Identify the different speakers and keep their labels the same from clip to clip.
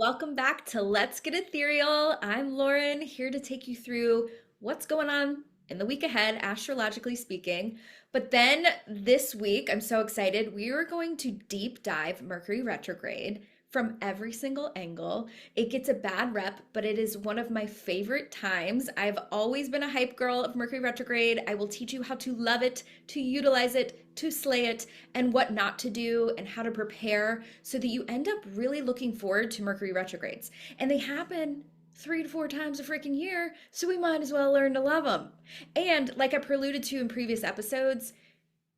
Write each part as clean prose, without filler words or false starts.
Speaker 1: Welcome back to Let's Get Ethereal. I'm Lauren, here to take you through what's going on in the week ahead, astrologically speaking. But then this week, I'm so excited, we are going to deep dive Mercury retrograde from every single angle. It gets a bad rep, but it is one of my favorite times. I've always been a hype girl of Mercury retrograde. I will teach you how to love it, to utilize it, to slay it, and what not to do, and how to prepare so that you end up really looking forward to Mercury retrogrades. And they happen 3 to 4 times a freaking year, so we might as well learn to love them. And like I preluded to in previous episodes,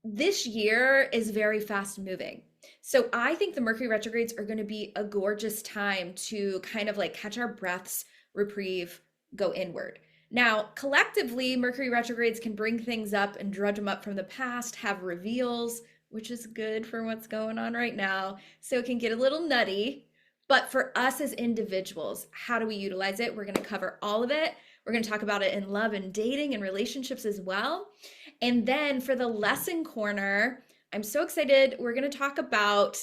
Speaker 1: this year is very fast moving. So I think the Mercury retrogrades are going to be a gorgeous time to kind of like catch our breaths, reprieve, go inward. Now, collectively, Mercury retrogrades can bring things up and drudge them up from the past, have reveals, which is good for what's going on right now. So it can get a little nutty. But for us as individuals, how do we utilize it? We're going to cover all of it. We're going to talk about it in love and dating and relationships as well. And then for the lesson corner, I'm so excited. We're going to talk about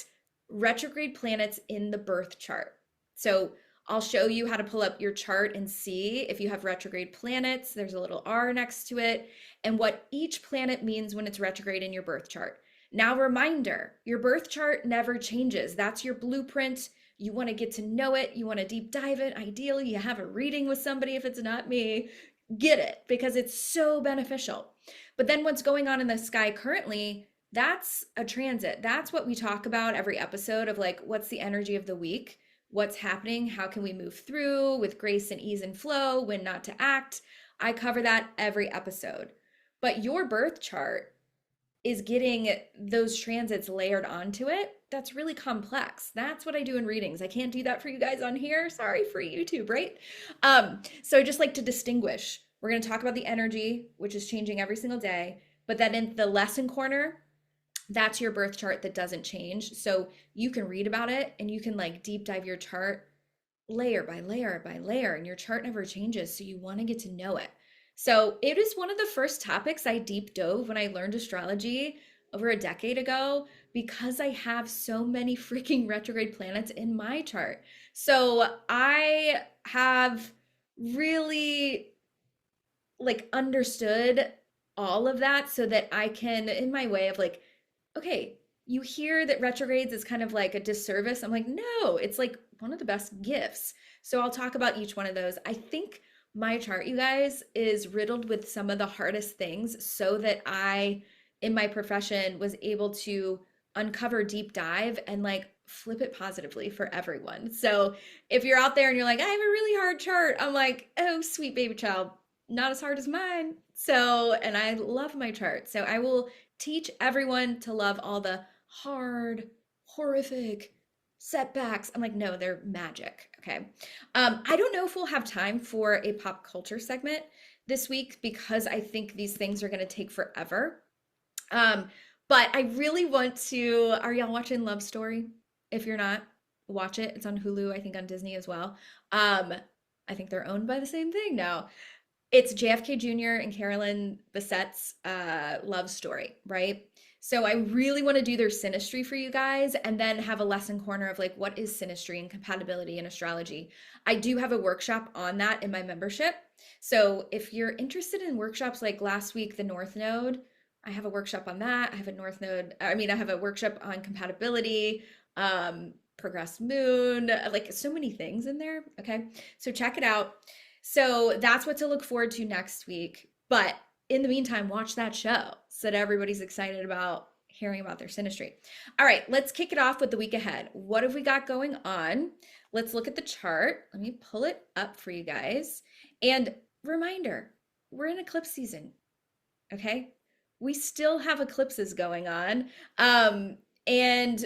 Speaker 1: retrograde planets in the birth chart. So I'll show you how to pull up your chart and see if you have retrograde planets. There's a little R next to it, and what each planet means when it's retrograde in your birth chart. Now, reminder, your birth chart never changes. That's your blueprint. You want to get to know it. You want to deep dive it. Ideally, you have a reading with somebody if it's not me. Get it, because it's so beneficial. But then what's going on in the sky currently, that's a transit. That's what we talk about every episode of like, what's the energy of the week? What's happening? How can we move through with grace and ease and flow, when not to act? I cover that every episode. But your birth chart is getting those transits layered onto it. That's really complex. That's what I do in readings. I can't do that for you guys on here. Sorry, for YouTube, right? So I just like to distinguish. We're going to talk about the energy, which is changing every single day. But then in the lesson corner, that's your birth chart that doesn't change. So you can read about it and you can like deep dive your chart layer by layer by layer, and your chart never changes. So you want to get to know it. So it is one of the first topics I deep dove when I learned astrology over a decade ago, because I have so many freaking retrograde planets in my chart. So I have really like understood all of that so that I can, in my way of like, okay, you hear that retrogrades is kind of like a disservice. I'm like, no, it's like one of the best gifts. So I'll talk about each one of those. I think my chart, you guys, is riddled with some of the hardest things so that I, in my profession, was able to uncover deep dive and like flip it positively for everyone. So if you're out there and you're like, I have a really hard chart, I'm like, oh, sweet baby child, not as hard as mine. So, and I love my chart. So I will teach everyone to love all the hard, horrific setbacks. I'm like, no, they're magic. Okay. I don't know if we'll have time for a pop culture segment this week because I think these things are going to take forever. But I really want to. Are y'all watching Love Story? If you're not, watch it. It's on Hulu, I think on Disney as well. I think they're owned by the same thing now. It's JFK Jr. and Carolyn Bassett's love story, right? So I really want to do their synastry for you guys and then have a lesson corner of like, what is synastry and compatibility in astrology? I do have a workshop on that in my membership. So if you're interested in workshops like last week, the North Node, I have a workshop on that. I have a North Node, I have a workshop on compatibility, progressed moon, like so many things in there. Okay. So check it out. So that's what to look forward to next week. But in the meantime, watch that show so that everybody's excited about hearing about their synastry. All right, let's kick it off with the week ahead. What have we got going on? Let's look at the chart. Let me pull it up for you guys. And reminder, we're in eclipse season, okay? We still have eclipses going on. And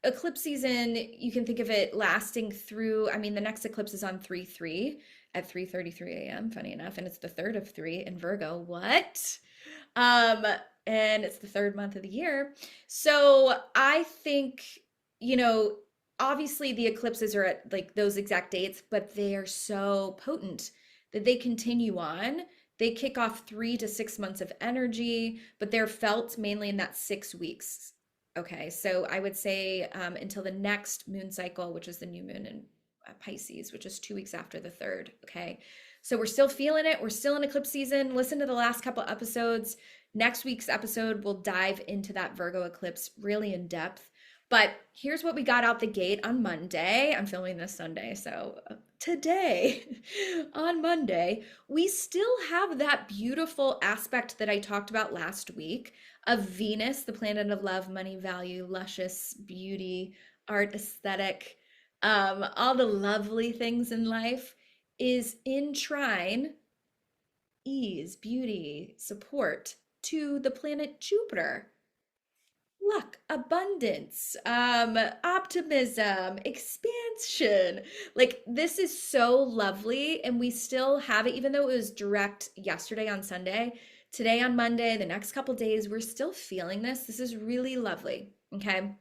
Speaker 1: eclipse season, you can think of it lasting through, the next eclipse is on 3/3 at 3:33 a.m., funny enough, and it's the third of 3 in Virgo. What? And it's the third month of the year. So I think, obviously the eclipses are at like those exact dates, but they are so potent that they continue on. They kick off 3 to 6 months of energy, but they're felt mainly in that 6 weeks. Okay, so I would say until the next moon cycle, which is the new moon in Pisces, which is 2 weeks after the 3rd. Okay. So we're still feeling it. We're still in eclipse season. Listen to the last couple episodes. Next week's episode, we'll dive into that Virgo eclipse really in depth. But here's what we got out the gate on Monday. I'm filming this Sunday, so today, on Monday, we still have that beautiful aspect that I talked about last week of Venus, the planet of love, money, value, luscious, beauty, art, aesthetic, all the lovely things in life is in trine, ease, beauty, support to the planet Jupiter. Luck, abundance, optimism, expansion. Like this is so lovely, and we still have it, even though it was direct yesterday on Sunday. Today on Monday, the next couple days, we're still feeling this. This is really lovely. Okay.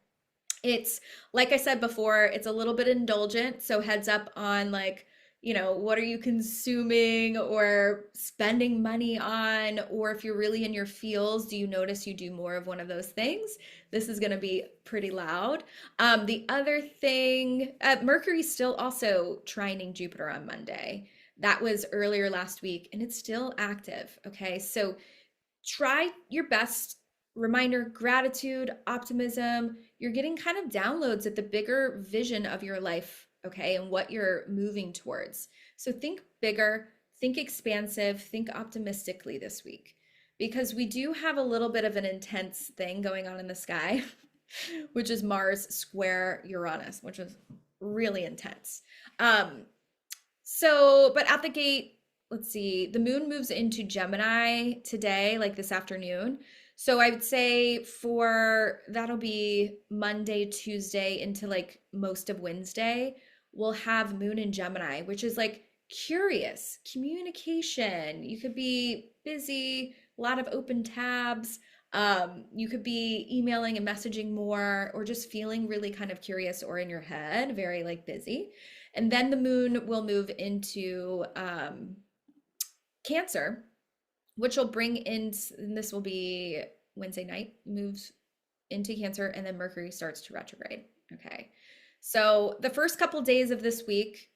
Speaker 1: It's like I said before, it's a little bit indulgent. So heads up on like, what are you consuming or spending money on? Or if you're really in your feels, do you notice you do more of one of those things? This is going to be pretty loud. The other thing, Mercury's still also trining Jupiter on Monday. That was earlier last week and it's still active. Okay. So try your best. Reminder, gratitude, optimism. You're getting kind of downloads at the bigger vision of your life, okay, and what you're moving towards. So think bigger, think expansive, think optimistically this week, because we do have a little bit of an intense thing going on in the sky, which is Mars square Uranus, which is really intense. But at the gate, let's see, the moon moves into Gemini today, like this afternoon. So I would say that'll be Monday, Tuesday into like most of Wednesday, we'll have moon in Gemini, which is like curious, communication. You could be busy, a lot of open tabs. You could be emailing and messaging more, or just feeling really kind of curious or in your head, very like busy. And then the moon will move into Cancer, which will bring in, and this will be Wednesday night, moves into Cancer, and then Mercury starts to retrograde. Okay. So the first couple days of this week,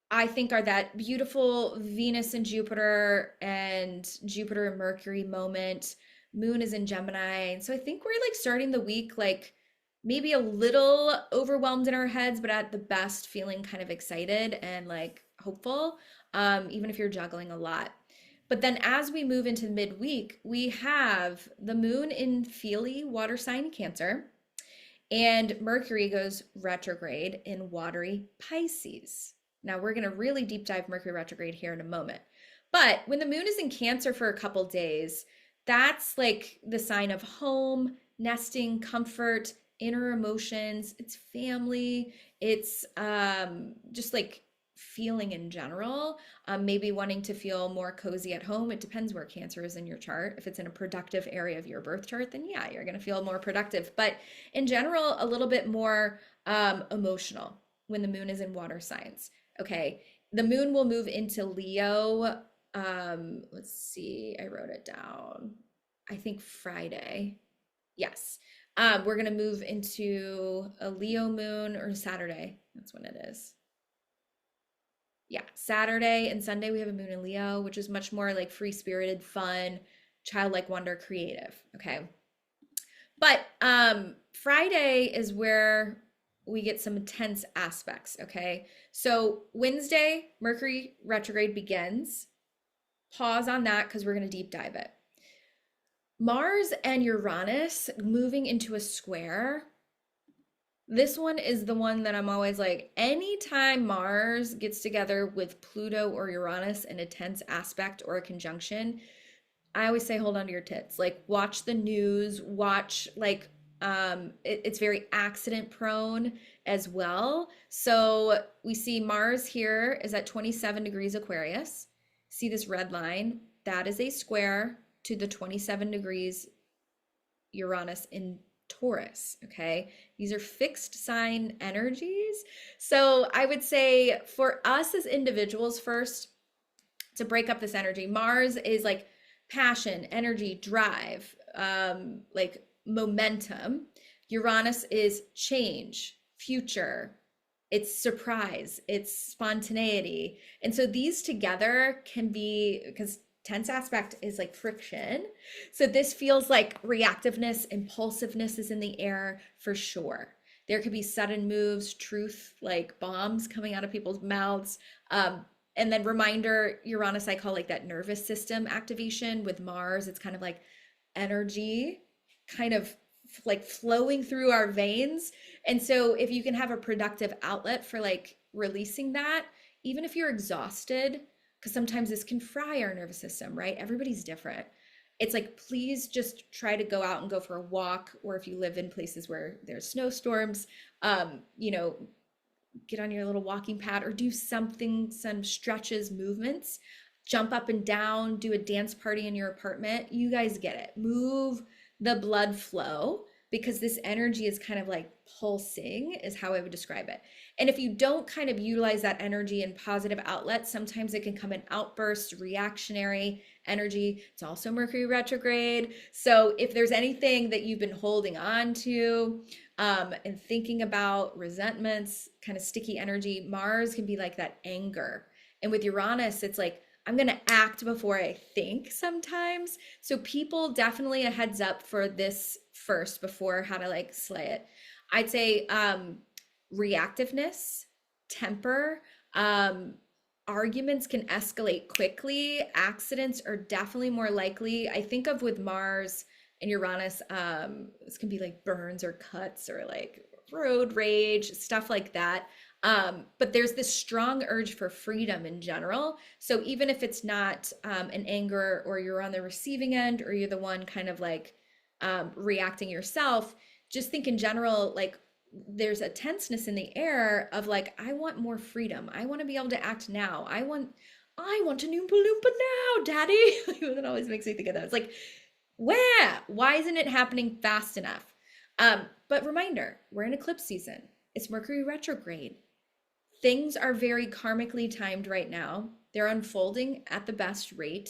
Speaker 1: I think are that beautiful Venus and Jupiter and Mercury moment. Moon is in Gemini. And so I think we're like starting the week, like maybe a little overwhelmed in our heads, but at the best feeling kind of excited and like hopeful, even if you're juggling a lot. But then as we move into midweek, we have the moon in Feely, water sign Cancer, and Mercury goes retrograde in watery Pisces. Now we're going to really deep dive Mercury retrograde here in a moment. But when the moon is in Cancer for a couple days, that's like the sign of home, nesting, comfort, inner emotions. It's family. It's just like feeling in general, maybe wanting to feel more cozy at home. It depends where Cancer is in your chart. If it's in a productive area of your birth chart, then yeah, you're going to feel more productive. But in general, a little bit more emotional when the moon is in water signs. Okay, the moon will move into Leo. Let's see, I wrote it down. I think Friday. Yes. We're going to move into a Leo moon, or Saturday. That's when it is. Yeah, Saturday and Sunday we have a moon in Leo, which is much more like free-spirited, fun, childlike wonder, creative. Okay. But Friday is where we get some intense aspects. Okay. So Wednesday, Mercury retrograde begins. Pause on that because we're going to deep dive it. Mars and Uranus moving into a square. This one is the one that I'm always like, anytime Mars gets together with Pluto or Uranus in a tense aspect or a conjunction, I always say, hold on to your tits. Like, watch the news, watch, like, it's very accident prone as well. So we see Mars here is at 27 degrees Aquarius. See this red line? That is a square to the 27 degrees Uranus in Taurus. Okay. These are fixed sign energies. So I would say for us as individuals, first, to break up this energy, Mars is like passion, energy, drive, like momentum. Uranus is change, future, it's surprise, it's spontaneity. And so these together can be, because tense aspect is like friction. So this feels like reactiveness, impulsiveness is in the air for sure. There could be sudden moves, truth, like bombs coming out of people's mouths. And then reminder, Uranus, I call like that nervous system activation with Mars. It's kind of like energy kind of like flowing through our veins. And so if you can have a productive outlet for like releasing that, even if you're exhausted, because sometimes this can fry our nervous system, right? Everybody's different. It's like, please just try to go out and go for a walk, or if you live in places where there's snowstorms, you know, get on your little walking pad or do something, some stretches, movements, jump up and down, do a dance party in your apartment. You guys get it. Move the blood flow, because this energy is kind of like pulsing, is how I would describe it. And if you don't kind of utilize that energy in positive outlets, sometimes it can come in outbursts, reactionary energy. It's also Mercury retrograde. So if there's anything that you've been holding on to, and thinking about resentments, kind of sticky energy, Mars can be like that anger. And with Uranus, it's like, I'm going to act before I think sometimes. So people definitely a heads up for this first before how to like slay it. I'd say reactiveness, temper, arguments can escalate quickly. Accidents are definitely more likely. I think of with Mars and Uranus, this can be like burns or cuts or like road rage, stuff like that. But there's this strong urge for freedom in general. So even if it's not an anger, or you're on the receiving end, or you're the one kind of like reacting yourself, just think in general, like there's a tenseness in the air of like, I want more freedom. I want to be able to act now. I want a new Oompa now, daddy. That always makes me think of that. It's like, why isn't it happening fast enough? But reminder, we're in eclipse season. It's Mercury retrograde. Things are very karmically timed right now. They're unfolding at the best rate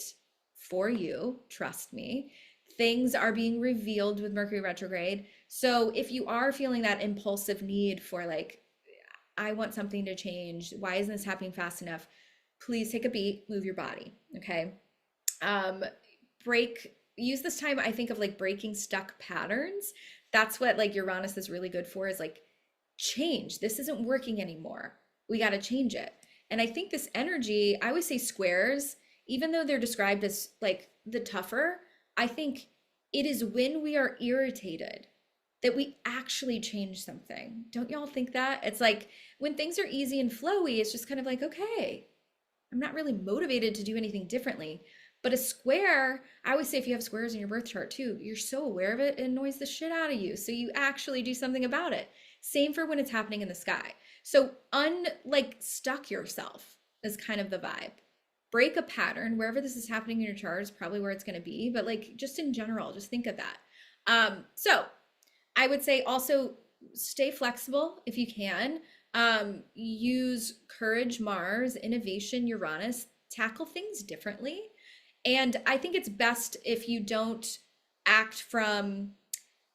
Speaker 1: for you. Trust me. Things are being revealed with Mercury retrograde. So if you are feeling that impulsive need for like, I want something to change, why isn't this happening fast enough? Please take a beat, move your body. Okay. Use this time, I think, of like breaking stuck patterns. That's what like Uranus is really good for, is like, change. This isn't working anymore. We got to change it. And I think this energy, I always say squares, even though they're described as like the tougher, I think it is when we are irritated that we actually change something. Don't y'all think that? It's like when things are easy and flowy, it's just kind of like, okay, I'm not really motivated to do anything differently. But a square, I always say, if you have squares in your birth chart too, you're so aware of it, it annoys the shit out of you. So you actually do something about it. Same for when it's happening in the sky. So stuck yourself is kind of the vibe. Break a pattern. Wherever this is happening in your chart is probably where it's going to be. But like just in general, just think of that. So I would say also stay flexible if you can. Use courage, Mars, innovation, Uranus, tackle things differently. And I think it's best if you don't act from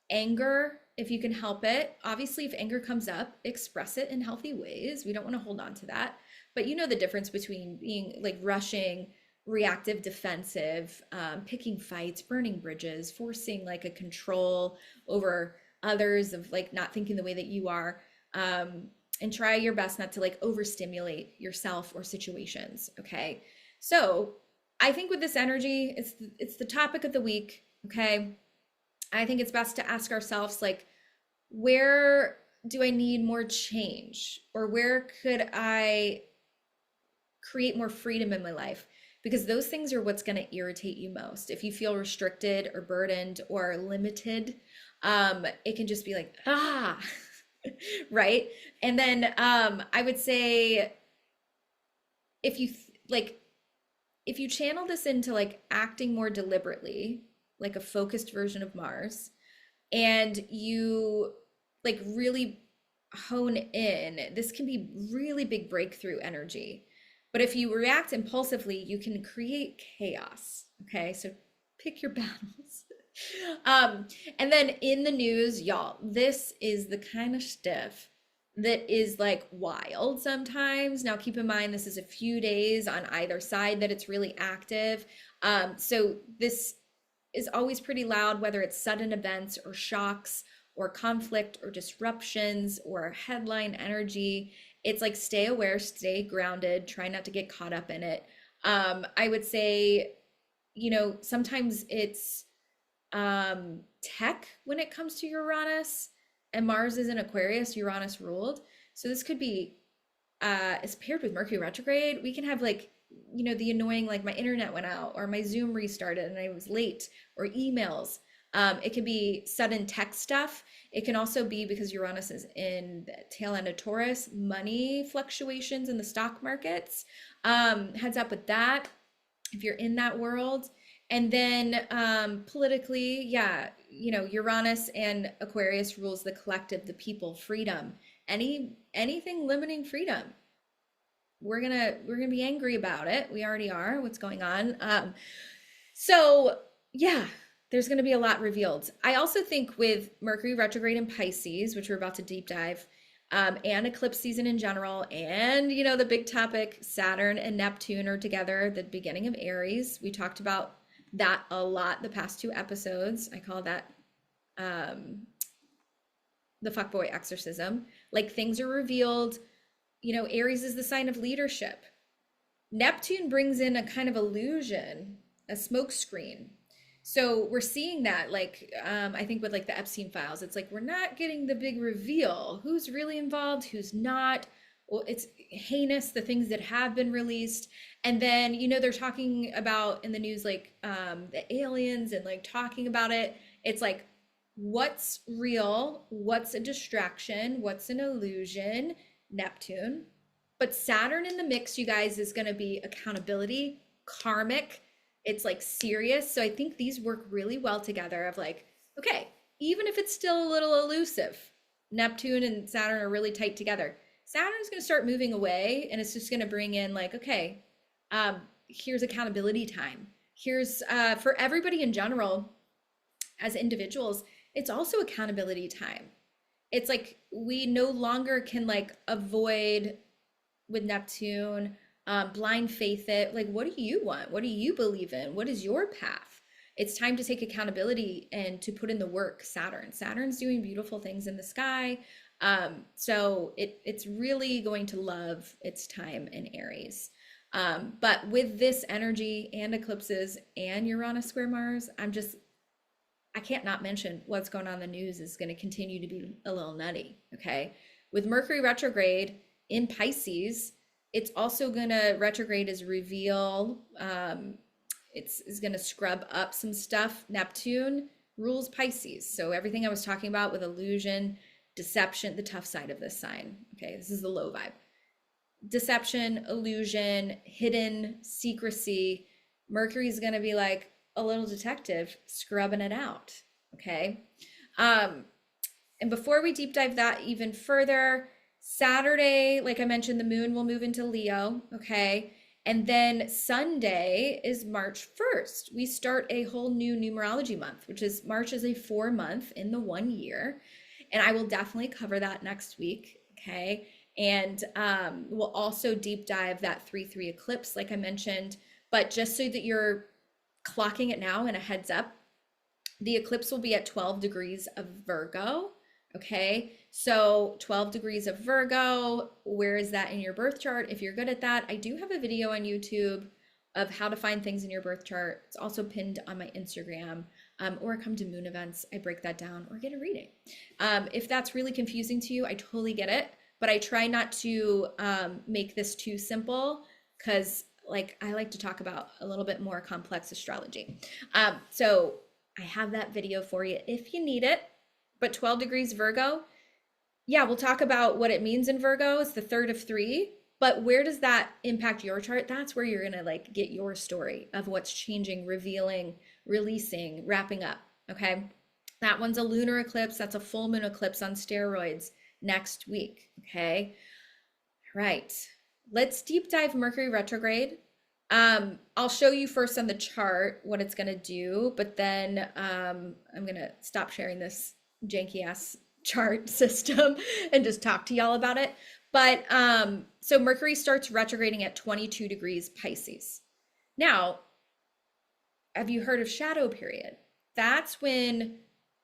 Speaker 1: anger, if you can help it. Obviously, if anger comes up, express it in healthy ways. We don't want to hold on to that. But you know the difference between being like rushing, reactive, defensive, picking fights, burning bridges, forcing like a control over others of like not thinking the way that you are. And try your best not to like overstimulate yourself or situations. Okay. So I think with this energy, it's the topic of the week. Okay. I think it's best to ask ourselves, like, where do I need more change? Or where could I create more freedom in my life? Because those things are what's going to irritate you most. If you feel restricted or burdened or limited, it can just be like, right? And then I would say if you channel this into like acting more deliberately, like a focused version of Mars, and you like really hone in, this can be really big breakthrough energy. But if you react impulsively, you can create chaos. Okay, so pick your battles. And then in the news, y'all, this is the kind of stuff that is like wild sometimes. Now, keep in mind, this is a few days on either side that it's really active. So this is always pretty loud, whether it's sudden events or shocks or conflict or disruptions or headline energy. It's like stay aware, stay grounded, try not to get caught up in it. I would say, sometimes it's tech when it comes to Uranus, and Mars is in Aquarius, Uranus ruled. So this could be is paired with Mercury retrograde. We can have like, the annoying, like my internet went out or my Zoom restarted and I was late, or emails. It can be sudden tech stuff. It can also be because Uranus is in the tail end of Taurus, money fluctuations in the stock markets. Heads up with that if you're in that world. And then politically, yeah, Uranus and Aquarius rules the collective, the people, freedom. Anything limiting freedom, we're gonna be angry about it. We already are. What's going on? So yeah, there's gonna be a lot revealed. I also think with Mercury retrograde in Pisces, which we're about to deep dive, and eclipse season in general, and the big topic, Saturn and Neptune are together, the beginning of Aries. We talked about that a lot the past 2 episodes. I call that the fuckboy exorcism. Like, things are revealed. Aries is the sign of leadership. Neptune brings in a kind of illusion, a smokescreen. So we're seeing that, like, I think with like the Epstein files, it's like we're not getting the big reveal. Who's really involved, who's not. Well, it's heinous, the things that have been released. And then, they're talking about in the news, like the aliens and like talking about it. It's like, what's real? What's a distraction? What's an illusion? Neptune. But Saturn in the mix, you guys, is going to be accountability, karmic. It's like serious. So I think these work really well together of like, okay, even if it's still a little elusive, Neptune and Saturn are really tight together. Saturn's going to start moving away, and it's just going to bring in like, okay, here's accountability time. Here's for everybody in general, as individuals, it's also accountability time. It's like we no longer can like avoid with Neptune, blind faith it. Like, what do you want? What do you believe in? What is your path? It's time to take accountability and to put in the work. Saturn's doing beautiful things in the sky. So it's really going to love its time in Aries. But with this energy and eclipses and Uranus square Mars, I can't not mention what's going on in the news is going to continue to be a little nutty. Okay. With Mercury retrograde in Pisces, it's also going to retrograde as reveal. It's going to scrub up some stuff. Neptune rules Pisces. So everything I was talking about with illusion, deception, the tough side of this sign. Okay. This is the low vibe. Deception, illusion, hidden, secrecy. Mercury is going to be like a little detective scrubbing it out. Okay. And before we deep dive that even further, Saturday, like I mentioned, the moon will move into Leo. Okay. And then Sunday is March 1st. We start a whole new numerology month, which is March is a 4-month in the 1 year. And I will definitely cover that next week. Okay. And we'll also deep dive that 3/3 eclipse, like I mentioned. But just so that you're clocking it now and a heads up, the eclipse will be at 12 degrees of Virgo. Okay, so 12 degrees of Virgo, where is that in your birth chart? If you're good at that, I do have a video on YouTube of how to find things in your birth chart. It's also pinned on my Instagram, or come to moon events. I break that down, or get a reading. If that's really confusing to you, I totally get it, but I try not to make this too simple, because like I like to talk about a little bit more complex astrology. So I have that video for you if you need it. But 12 degrees Virgo, yeah, we'll talk about what it means in Virgo. It's the third of 3, but where does that impact your chart? That's where you're gonna like get your story of what's changing, revealing, releasing, wrapping up. Okay, that one's a lunar eclipse. That's a full moon eclipse on steroids next week. Okay, right. Let's deep dive Mercury retrograde. I'll show you first on the chart what it's gonna do, but then I'm gonna stop sharing this janky ass chart system and just talk to y'all about it. But so Mercury starts retrograding at 22 degrees Pisces. Now, have you heard of shadow period? That's when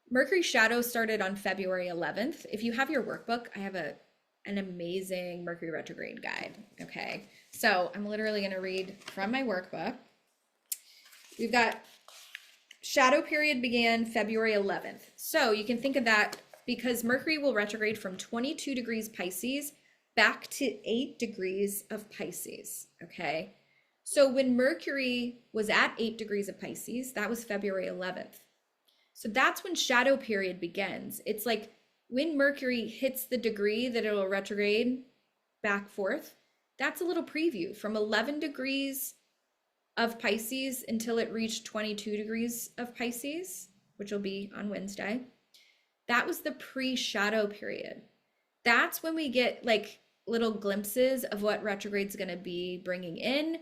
Speaker 1: Mercury shadow started on February 11th. If you have your workbook, I have an amazing Mercury retrograde guide. Okay. So I'm literally going to read from my workbook. We've got shadow period began February 11th. So you can think of that because Mercury will retrograde from 22 degrees Pisces back to 8 degrees of Pisces. Okay. So when Mercury was at 8 degrees of Pisces, that was February 11th. So that's when shadow period begins. It's like when Mercury hits the degree that it'll retrograde back forth, that's a little preview from 11 degrees of Pisces until it reached 22 degrees of Pisces, which will be on Wednesday. That was the pre-shadow period. That's when we get like little glimpses of what retrograde's going to be bringing in.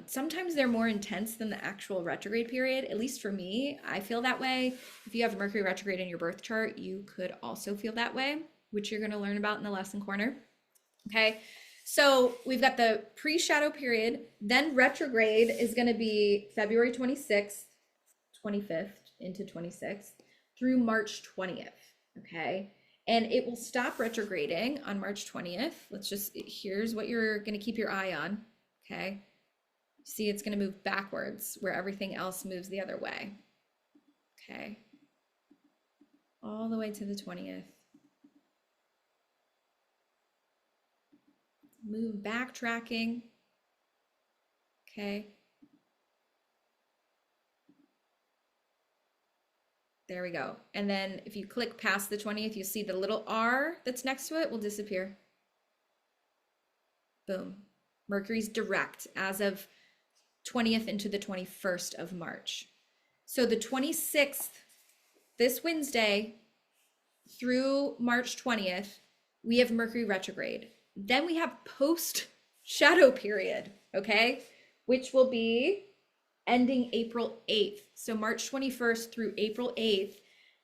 Speaker 1: Sometimes they're more intense than the actual retrograde period. At least for me, I feel that way. If you have Mercury retrograde in your birth chart, you could also feel that way, which you're going to learn about in the lesson corner. Okay. So we've got the pre-shadow period, then retrograde is going to be February 26th, 25th into 26th through March 20th. Okay. And it will stop retrograding on March 20th. Here's what you're going to keep your eye on. Okay. See, it's going to move backwards where everything else moves the other way. Okay. All the way to the 20th. Move backtracking. Okay. There we go. And then if you click past the 20th, you see the little R that's next to it will disappear. Boom. Mercury's direct as of 20th into the 21st of March. So the 26th, this Wednesday through March 20th, we have Mercury retrograde. Then we have post shadow period, okay, which will be ending April 8th. So March 21st through April 8th,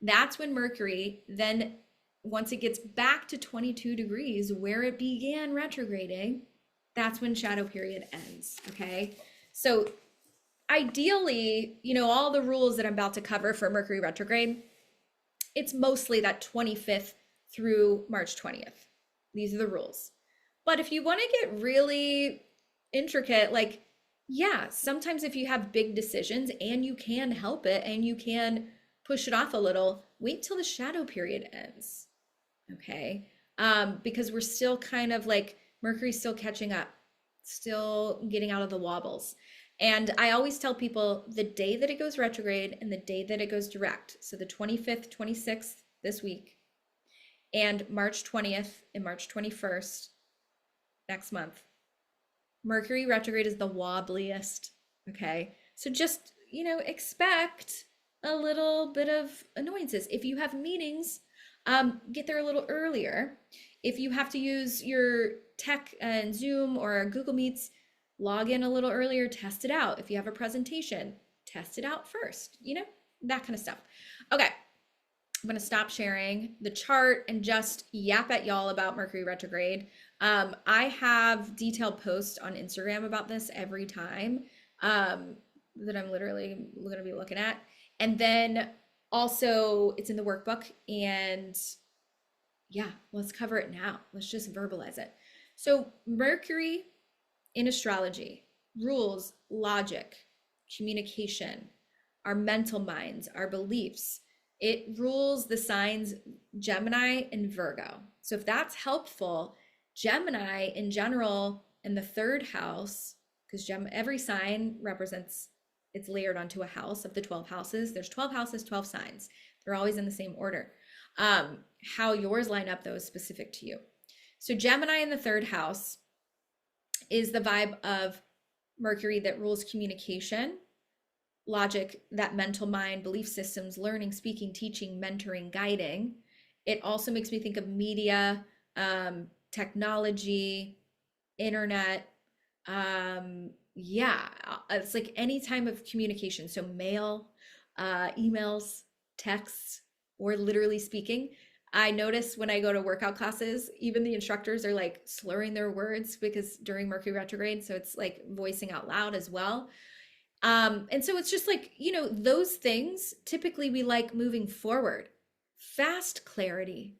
Speaker 1: that's when Mercury then, once it gets back to 22 degrees where it began retrograding, that's when shadow period ends, okay? So ideally, all the rules that I'm about to cover for Mercury retrograde, it's mostly that 25th through March 20th. These are the rules. But if you want to get really intricate, sometimes if you have big decisions and you can help it and you can push it off a little, wait till the shadow period ends, okay? Because we're still kind of Mercury's still catching up, still getting out of the wobbles. And I always tell people the day that it goes retrograde and the day that it goes direct. So the 25th, 26th this week, and March 20th and March 21st next month. Mercury retrograde is the wobbliest, okay? So just, expect a little bit of annoyances. If you have meetings, get there a little earlier. If you have to use your tech and Zoom or Google Meets, log in a little earlier, test it out. If you have a presentation, test it out first, that kind of stuff. Okay. I'm going to stop sharing the chart and just yap at y'all about Mercury retrograde. I have detailed posts on Instagram about this every time that I'm literally going to be looking at. And then also it's in the workbook, and yeah, let's cover it now. Let's just verbalize it. So Mercury in astrology rules logic, communication, our mental minds, our beliefs. It rules the signs Gemini and Virgo. So if that's helpful, Gemini in general in the third house, because every sign represents, it's layered onto a house of the 12 houses. There's 12 houses, 12 signs. They're always in the same order. How yours line up, though, is specific to you. So Gemini in the third house is the vibe of Mercury that rules communication, logic, that mental mind, belief systems, learning, speaking, teaching, mentoring, guiding. It also makes me think of media, technology, internet. It's like any time of communication. So mail, emails, texts, or literally speaking. I notice when I go to workout classes, even the instructors are like slurring their words because during Mercury retrograde, so it's like voicing out loud as well. And so it's just like, those things typically we like moving forward. Fast clarity,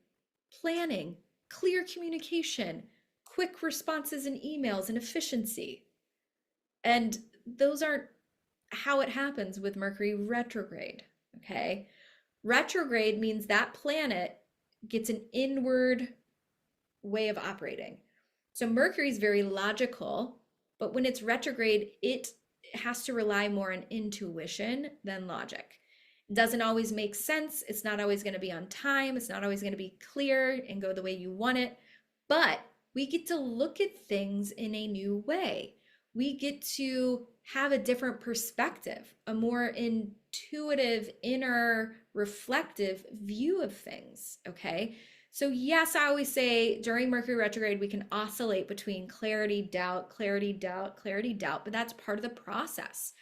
Speaker 1: planning, clear communication, quick responses in emails, and efficiency. And those aren't how it happens with Mercury retrograde. Okay. Retrograde means that planet gets an inward way of operating. So Mercury is very logical, but when it's retrograde, it has to rely more on intuition than logic. It doesn't always make sense. It's not always going to be on time. It's not always going to be clear and go the way you want it. But we get to look at things in a new way. We get to have a different perspective, a more intuitive, inner, reflective view of things. Okay. So, yes, I always say during Mercury retrograde, we can oscillate between clarity, doubt, clarity, doubt, clarity, doubt, but that's part of the process.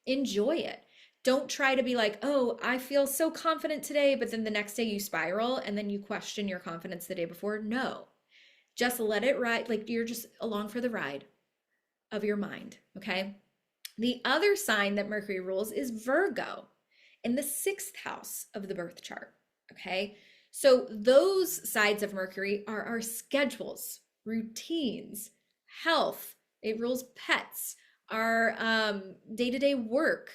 Speaker 1: Enjoy it. Don't try to be like, oh, I feel so confident today, but then the next day you spiral and then you question your confidence the day before. No, just let it ride. Like you're just along for the ride of your mind. Okay. The other sign that Mercury rules is Virgo in the 6th house of the birth chart. Okay. So those sides of Mercury are our schedules, routines, health. It rules pets, our day-to-day work,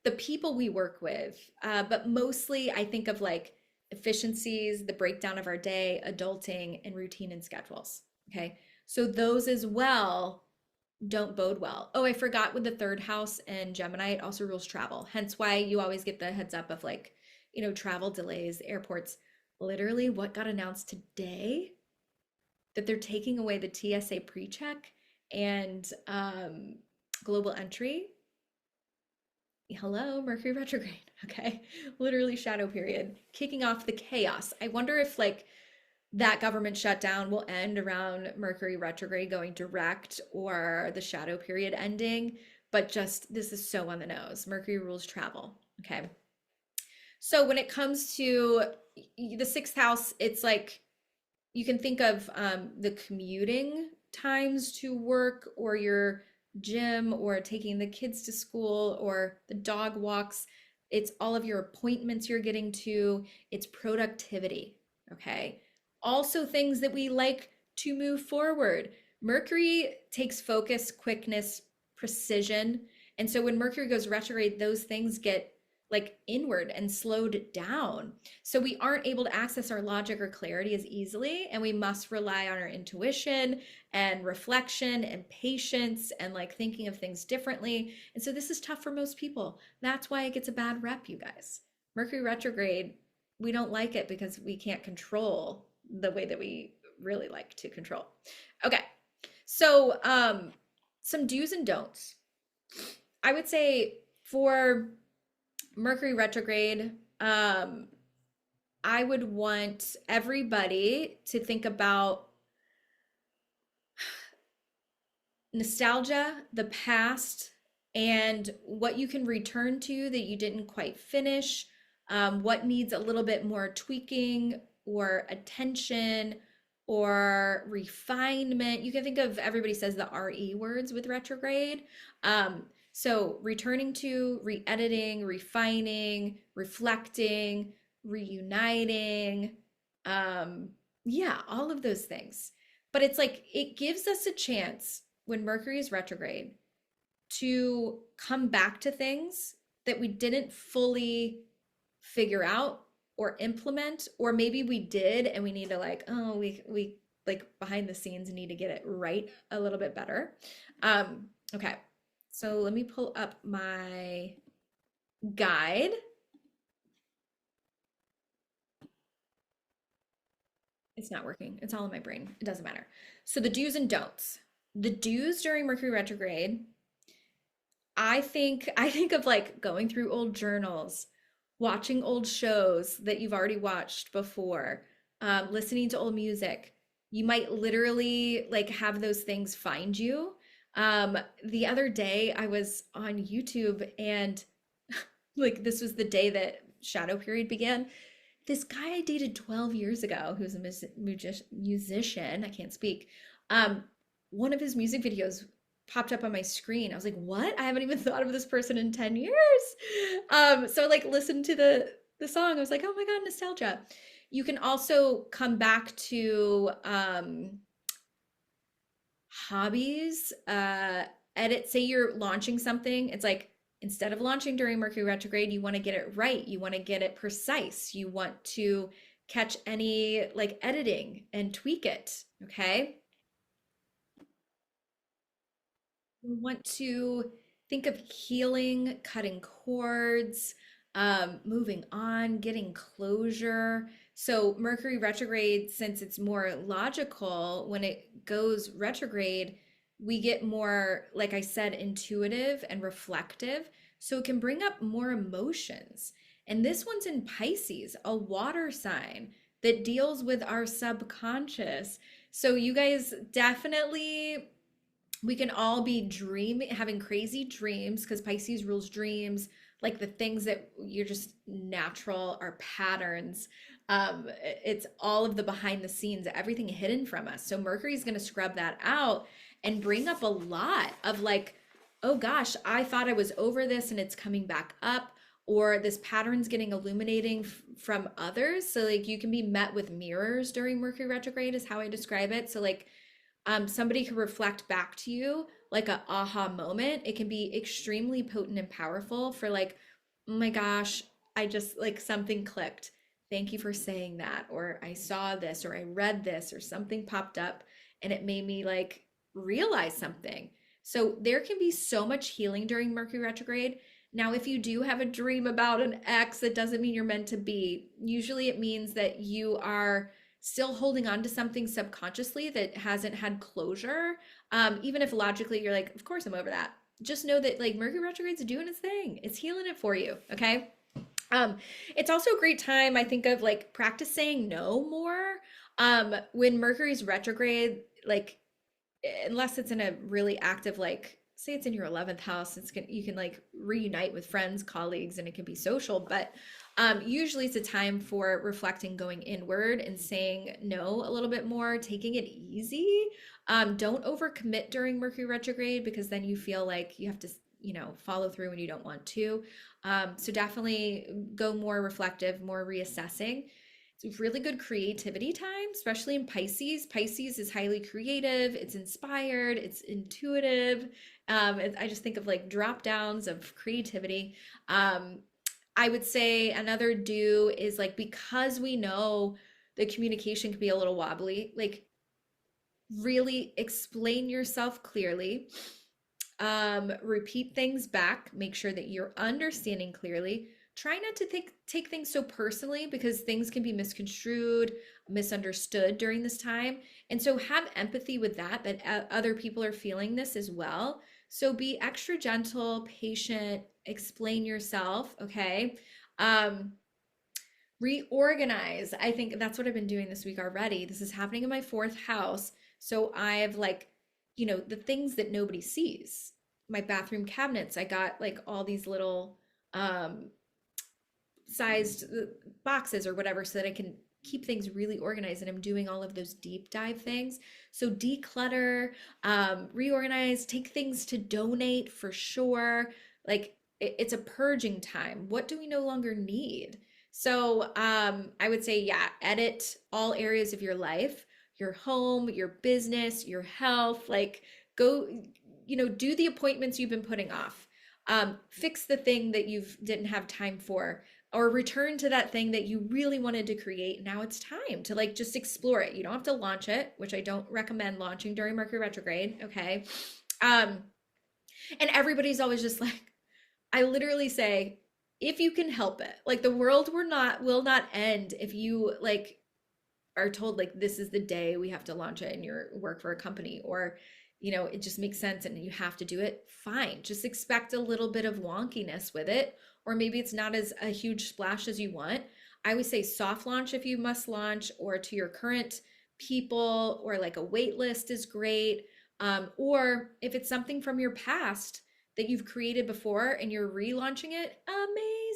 Speaker 1: the people we work with. But mostly I think of like efficiencies, the breakdown of our day, adulting, and routine and schedules. Okay. So those as well don't bode well. Oh, I forgot with the 3rd house and Gemini, it also rules travel. Hence why you always get the heads up of like, travel delays, airports. Literally, what got announced today that they're taking away the TSA pre-check and global entry. Hello, Mercury retrograde. Okay, literally shadow period, kicking off the chaos. I wonder if like that government shutdown will end around Mercury retrograde going direct or the shadow period ending. But just this is so on the nose. Mercury rules travel. Okay. So when it comes to the 6th house, it's like you can think of the commuting times to work or your gym or taking the kids to school or the dog walks. It's all of your appointments you're getting to. It's productivity. Okay. Also things that we like to move forward. Mercury takes focus, quickness, precision. And so when Mercury goes retrograde, those things get like inward and slowed down. So we aren't able to access our logic or clarity as easily, and we must rely on our intuition and reflection and patience and like thinking of things differently. And so this is tough for most people. That's why it gets a bad rep, you guys. Mercury retrograde, we don't like it because we can't control the way that we really like to control. Okay. So some do's and don'ts. I would say for Mercury retrograde, I would want everybody to think about nostalgia, the past, and what you can return to that you didn't quite finish, what needs a little bit more tweaking or attention or refinement. You can think of, everybody says the RE words with retrograde. So returning to, re-editing, refining, reflecting, reuniting, yeah, all of those things. But it's like, it gives us a chance when Mercury is retrograde to come back to things that we didn't fully figure out or implement, or maybe we did and we need to like, oh, we like behind the scenes need to get it right a little bit better. Okay. So let me pull up my guide. It's not working. It's all in my brain. It doesn't matter. So the do's and don'ts. The do's during Mercury retrograde, I think of like going through old journals, watching old shows that you've already watched before, listening to old music. You might literally like have those things find you. The other day I was on YouTube and like this was the day that shadow period began. this guy I dated 12 years ago, who's a musician, I can't speak. Um, one of his music videos popped up on my screen. I was like, what? I haven't even thought of this person in 10 years. So I like listened to the song. I was like, oh my God, nostalgia. You can also come back to hobbies, edit, say you're launching something. It's like instead of launching during Mercury retrograde, you want to get it right. You want to get it precise. You want to catch any like editing and tweak it. Okay. You want to think of healing, cutting cords, moving on, getting closure. So, Mercury retrograde, since it's more logical, when it goes retrograde, we get more, like I said, intuitive and reflective. So, it can bring up more emotions. And this one's in Pisces, a water sign that deals with our subconscious. So, you guys definitely, we can all be dreaming, having crazy dreams because Pisces rules dreams, like the things that you're just natural are patterns. It's all of the behind the scenes, everything hidden from us. So Mercury's going to scrub that out and bring up a lot of like, oh gosh, I thought I was over this and it's coming back up, or this pattern's getting illuminating from others. So like you can be met with mirrors during Mercury retrograde is how I describe it. So like somebody could reflect back to you like a aha moment. It can be extremely potent and powerful for like, oh my gosh, I just like something clicked. Thank you for saying that. Or I saw this, or I read this, or something popped up and it made me like realize something. So there can be so much healing during Mercury retrograde. Now, if you do have a dream about an ex, that doesn't mean you're meant to be. Usually it means that you are still holding on to something subconsciously that hasn't had closure. Even if logically you're like, of course I'm over that. Just know that like Mercury retrograde's doing its thing. It's healing it for you. Okay. Um, it's also a great time, I think, of like practice saying no more. When Mercury's retrograde, like unless it's in a really active, like say it's in your 11th house, you can like reunite with friends, colleagues, and it can be social. But usually it's a time for reflecting, going inward and saying no a little bit more, taking it easy. Don't overcommit during Mercury retrograde because then you feel like you have to, follow through when you don't want to. So definitely go more reflective, more reassessing. It's a really good creativity time, especially in Pisces. Pisces is highly creative, it's inspired, it's intuitive. I just think of like drop downs of creativity. I would say another do is like because we know the communication can be a little wobbly, like really explain yourself clearly, repeat things back, make sure that you're understanding clearly. Try not to take things so personally because things can be misconstrued, misunderstood during this time. And so have empathy with that other people are feeling this as well. So be extra gentle, patient, explain yourself, okay? Um, Reorganize. I think that's what I've been doing this week already. This is happening in my fourth house. So I have like, the things that nobody sees. My bathroom cabinets, I got like all these little sized boxes or whatever so that I can keep things really organized, and I'm doing all of those deep dive things. So declutter, reorganize, take things to donate for sure. Like it's a purging time. What do we no longer need? So I would say, yeah, edit all areas of your life, your home, your business, your health, like go, do the appointments you've been putting off. Fix the thing that you didn't have time for, or return to that thing that you really wanted to create. Now it's time to like just explore it. You don't have to launch it, which I don't recommend launching during Mercury retrograde. Okay. Um, and everybody's always just like, I literally say, if you can help it, like the world will not end if you like are told like this is the day we have to launch it and you work for a company, or it just makes sense and you have to do it. Fine, just expect a little bit of wonkiness with it, or maybe it's not as a huge splash as you want. I would say soft launch if you must launch, or to your current people, or like a wait list is great. Or if it's something from your past that you've created before and you're relaunching it,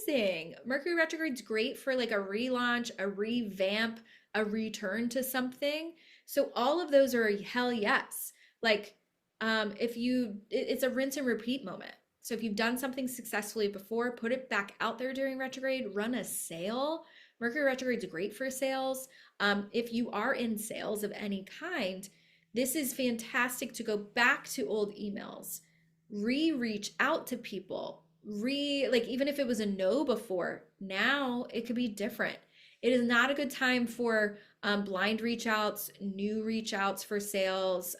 Speaker 1: amazing. Mercury retrograde's great for like a relaunch, a revamp, a return to something. So all of those are a hell yes. Like if you it's a rinse and repeat moment. So if you've done something successfully before, put it back out there during retrograde, run a sale. Mercury retrograde's great for sales. If you are in sales of any kind, this is fantastic to go back to old emails, reach out to people, like even if it was a no before, now it could be different. It is not a good time for blind reach outs, new reach outs for sales,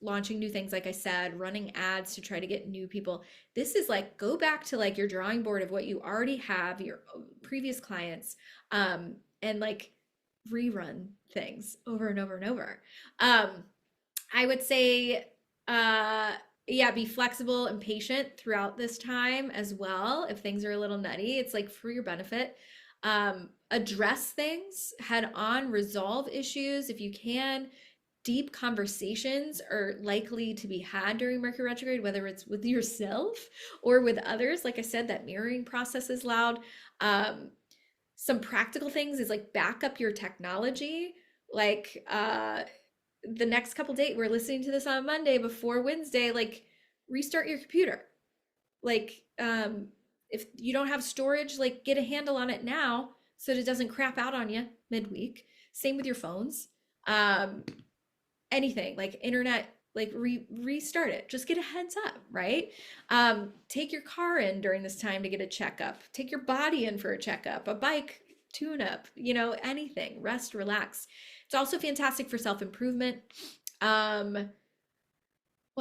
Speaker 1: launching new things, like I said, running ads to try to get new people. This is like go back to like your drawing board of what you already have, your previous clients, and like rerun things over and over and over. I would say, yeah, be flexible and patient throughout this time as well. If things are a little nutty, it's like for your benefit. Address things head on, resolve issues if you can. Deep conversations are likely to be had during Mercury retrograde, whether it's with yourself or with others. Like I said, that mirroring process is loud. Some practical things is like back up your technology. Like the next couple days, we're listening to this on Monday before Wednesday, like restart your computer. Like if you don't have storage, like get a handle on it now so that it doesn't crap out on you midweek. Same with your phones. Anything like internet, like restart it. Just get a heads up, right? Take your car in during this time to get a checkup. Take your body in for a checkup, a bike tune up, you know, anything. Rest, relax. It's also fantastic for self-improvement. What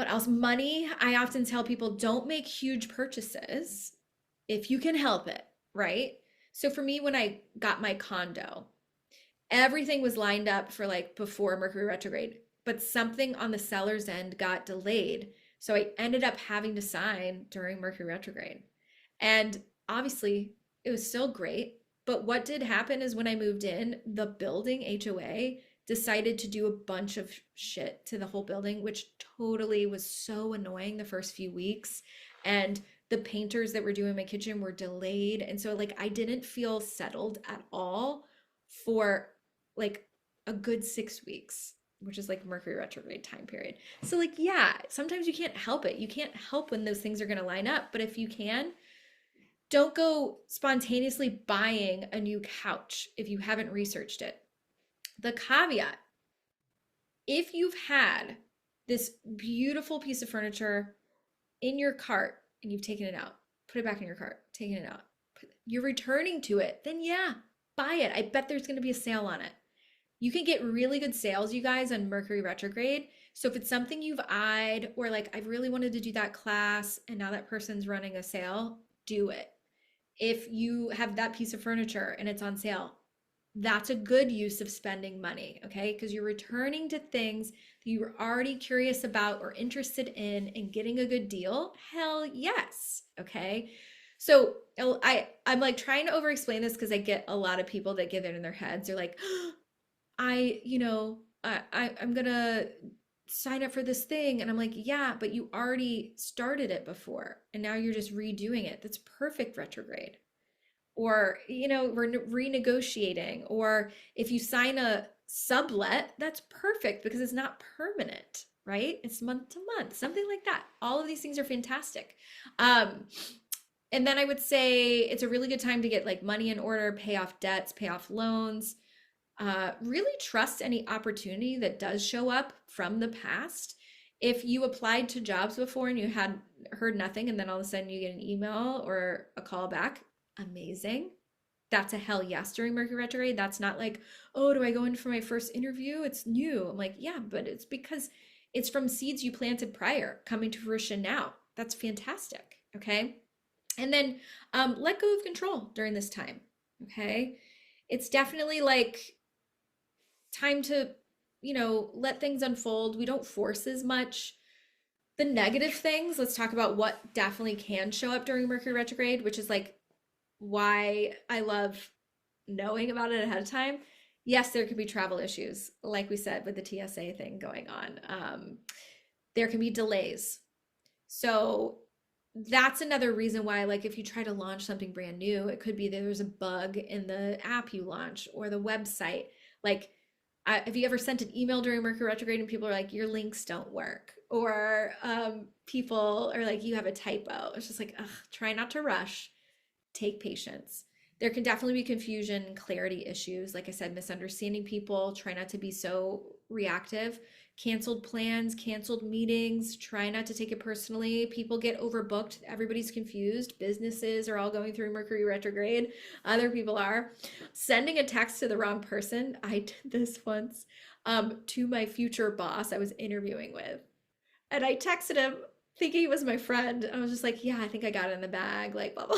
Speaker 1: else? Money. I often tell people don't make huge purchases if you can help it, right? So for me, when I got my condo, everything was lined up for like before Mercury retrograde, but something on the seller's end got delayed. So I ended up having to sign during Mercury retrograde. And obviously it was still great. But what did happen is when I moved in, the building HOA decided to do a bunch of shit to the whole building, which totally was so annoying the first few weeks. And the painters that were doing my kitchen were delayed. And so like I didn't feel settled at all for like a good 6 weeks, which is like Mercury retrograde time period. So like, yeah, sometimes you can't help it. You can't help when those things are going to line up. But if you can, don't go spontaneously buying a new couch if you haven't researched it. The caveat, if you've had this beautiful piece of furniture in your cart and you've taken it out, put it back in your cart, taken it out, you're returning to it, then yeah, buy it. I bet there's going to be a sale on it. You can get really good sales, you guys, on Mercury retrograde. So if it's something you've eyed or like, I've really wanted to do that class and now that person's running a sale, do it. If you have that piece of furniture and it's on sale, that's a good use of spending money, okay? Because you're returning to things that you were already curious about or interested in and getting a good deal. Hell yes, okay? So I'm like trying to over-explain this because I get a lot of people that get it in their heads. They're like, I'm gonna sign up for this thing. And I'm like, yeah, but you already started it before and now you're just redoing it. That's perfect retrograde. Or, you know, we're renegotiating. Or if you sign a sublet, that's perfect because it's not permanent, right? It's month to month, something like that. All of these things are fantastic. And then I would say it's a really good time to get like money in order, pay off debts, pay off loans. Really trust any opportunity that does show up from the past. If you applied to jobs before and you had heard nothing and then all of a sudden you get an email or a call back, amazing. That's a hell yes during Mercury retrograde. That's not like, oh, do I go in for my first interview? It's new. I'm like, yeah, but it's because it's from seeds you planted prior coming to fruition now. That's fantastic. Okay. And then let go of control during this time. Okay. It's definitely like time to, you know, let things unfold. We don't force as much. The negative things, let's talk about what definitely can show up during Mercury retrograde, which is like why I love knowing about it ahead of time. Yes, there could be travel issues, like we said, with the TSA thing going on. There can be delays. So that's another reason why, like, if you try to launch something brand new, it could be that there's a bug in the app you launch or the website. Like, have you ever sent an email during Mercury retrograde and people are like, your links don't work? Or people are like, you have a typo. It's just like, ugh, try not to rush, take patience. There can definitely be confusion and clarity issues. Like I said, misunderstanding people, try not to be so reactive. Canceled plans, canceled meetings, try not to take it personally. People get overbooked, everybody's confused. Businesses are all going through Mercury retrograde, other people are. Sending a text to the wrong person. I did this once to my future boss I was interviewing with. And I texted him thinking he was my friend. I was just like, yeah, I think I got it in the bag, like blah blah.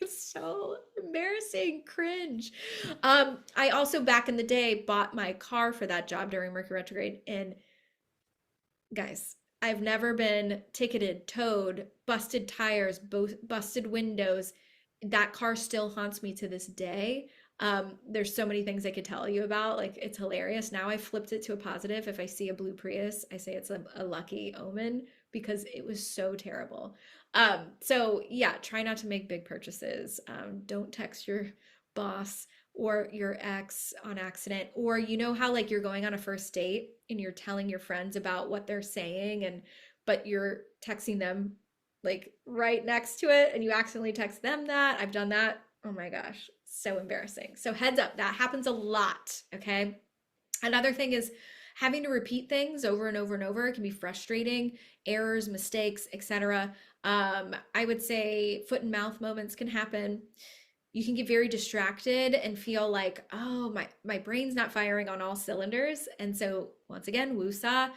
Speaker 1: It's so embarrassing, cringe. I also back in the day bought my car for that job during Mercury retrograde. And guys, I've never been ticketed, towed, busted tires, both busted windows. That car still haunts me to this day. There's so many things I could tell you about. Like, it's hilarious. Now I flipped it to a positive. If I see a blue Prius, I say it's a lucky omen because it was so terrible. So yeah, try not to make big purchases. Don't text your boss or your ex on accident. Or you know how like you're going on a first date and you're telling your friends about what they're saying and but you're texting them like right next to it and you accidentally text them that. I've done that. Oh my gosh, so embarrassing. So heads up, that happens a lot, okay? Another thing is having to repeat things over and over and over. It can be frustrating, errors, mistakes, etc. I would say foot and mouth moments can happen. You can get very distracted and feel like, oh, my brain's not firing on all cylinders. And so once again, woosah.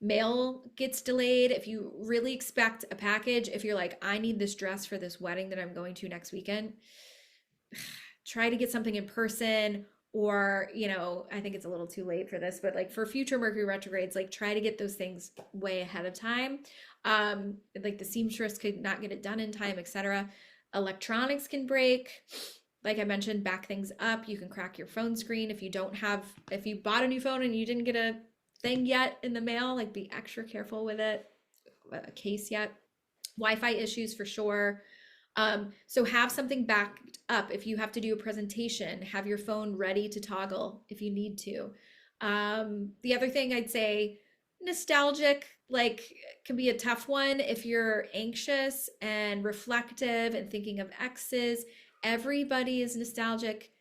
Speaker 1: Mail gets delayed. If you really expect a package, if you're like, I need this dress for this wedding that I'm going to next weekend, try to get something in person. Or, you know, I think it's a little too late for this, but like for future Mercury retrogrades, like try to get those things way ahead of time. Like the seamstress could not get it done in time, etc. Electronics can break. Like I mentioned, back things up. You can crack your phone screen if you if you bought a new phone and you didn't get a thing yet in the mail, like be extra careful with it, a case yet. Wi-Fi issues for sure. So have something backed up. If you have to do a presentation, have your phone ready to toggle if you need to. The other thing I'd say, nostalgic, like can be a tough one if you're anxious and reflective and thinking of exes. Everybody is nostalgic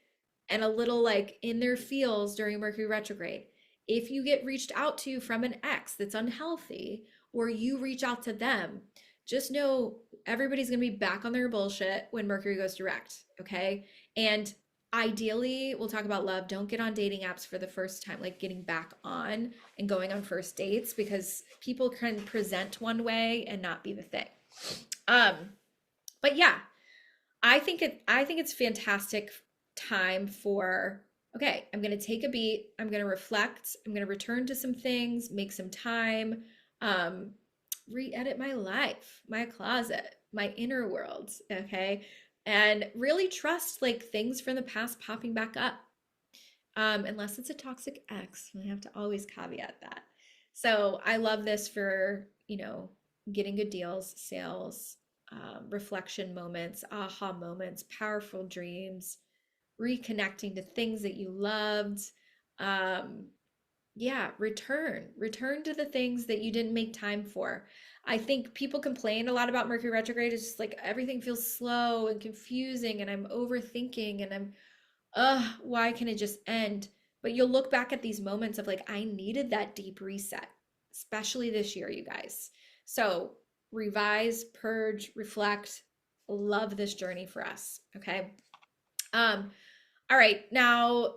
Speaker 1: and a little like in their feels during Mercury retrograde. If you get reached out to from an ex that's unhealthy, or you reach out to them, just know everybody's going to be back on their bullshit when Mercury goes direct, okay? And ideally, we'll talk about love. Don't get on dating apps for the first time, like getting back on and going on first dates, because people can present one way and not be the thing. But yeah, I think it's fantastic time for, okay, I'm going to take a beat, I'm going to reflect, I'm going to return to some things, make some time, re-edit my life, my closet, my inner world, okay? And really trust like things from the past popping back up. Unless it's a toxic ex, I have to always caveat that. So I love this for, you know, getting good deals, sales, reflection moments, aha moments, powerful dreams, reconnecting to things that you loved. Yeah, return to the things that you didn't make time for. I think people complain a lot about Mercury retrograde. It's just like everything feels slow and confusing and I'm overthinking and why can it just end? But you'll look back at these moments of like, I needed that deep reset, especially this year, you guys. So revise, purge, reflect. Love this journey for us. Okay. All right. Now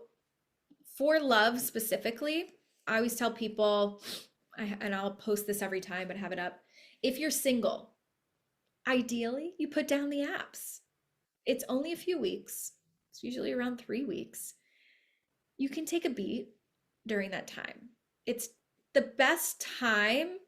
Speaker 1: for love specifically, I always tell people, and I'll post this every time, but have it up. If you're single, ideally you put down the apps. It's only a few weeks. It's usually around 3 weeks. You can take a beat during that time. It's the best time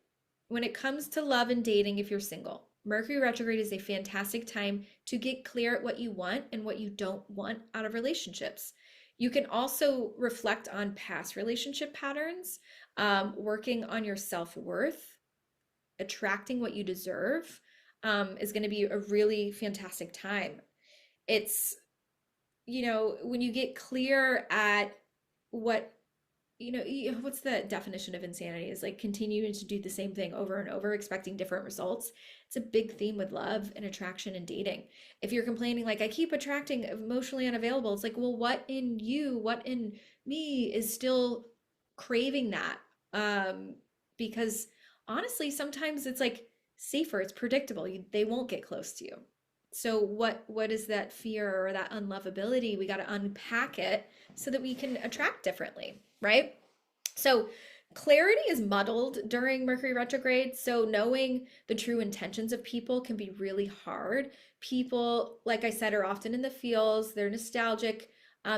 Speaker 1: when it comes to love and dating if you're single. Mercury retrograde is a fantastic time to get clear at what you want and what you don't want out of relationships. You can also reflect on past relationship patterns, working on your self-worth, attracting what you deserve. is going to be a really fantastic time. It's, when you get clear at what, what's the definition of insanity is like continuing to do the same thing over and over, expecting different results. It's a big theme with love and attraction and dating. If you're complaining, like, I keep attracting emotionally unavailable, it's like, well, what in you, what in me is still craving that? Um, because honestly, sometimes it's like safer, it's predictable. They won't get close to you. So what is that fear or that unlovability? We got to unpack it so that we can attract differently, right? So clarity is muddled during Mercury retrograde. So knowing the true intentions of people can be really hard. People, like I said, are often in the feels, they're nostalgic,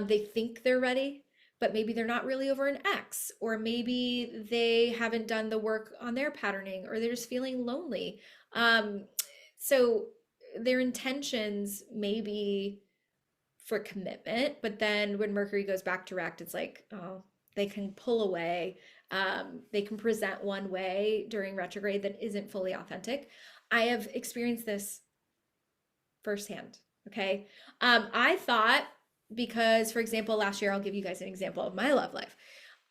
Speaker 1: they think they're ready, but maybe they're not really over an ex, or maybe they haven't done the work on their patterning, or they're just feeling lonely. So their intentions may be for commitment, but then when Mercury goes back direct, it's like, oh, they can pull away. They can present one way during retrograde that isn't fully authentic. I have experienced this firsthand. Okay. I thought, because, for example, last year, I'll give you guys an example of my love life.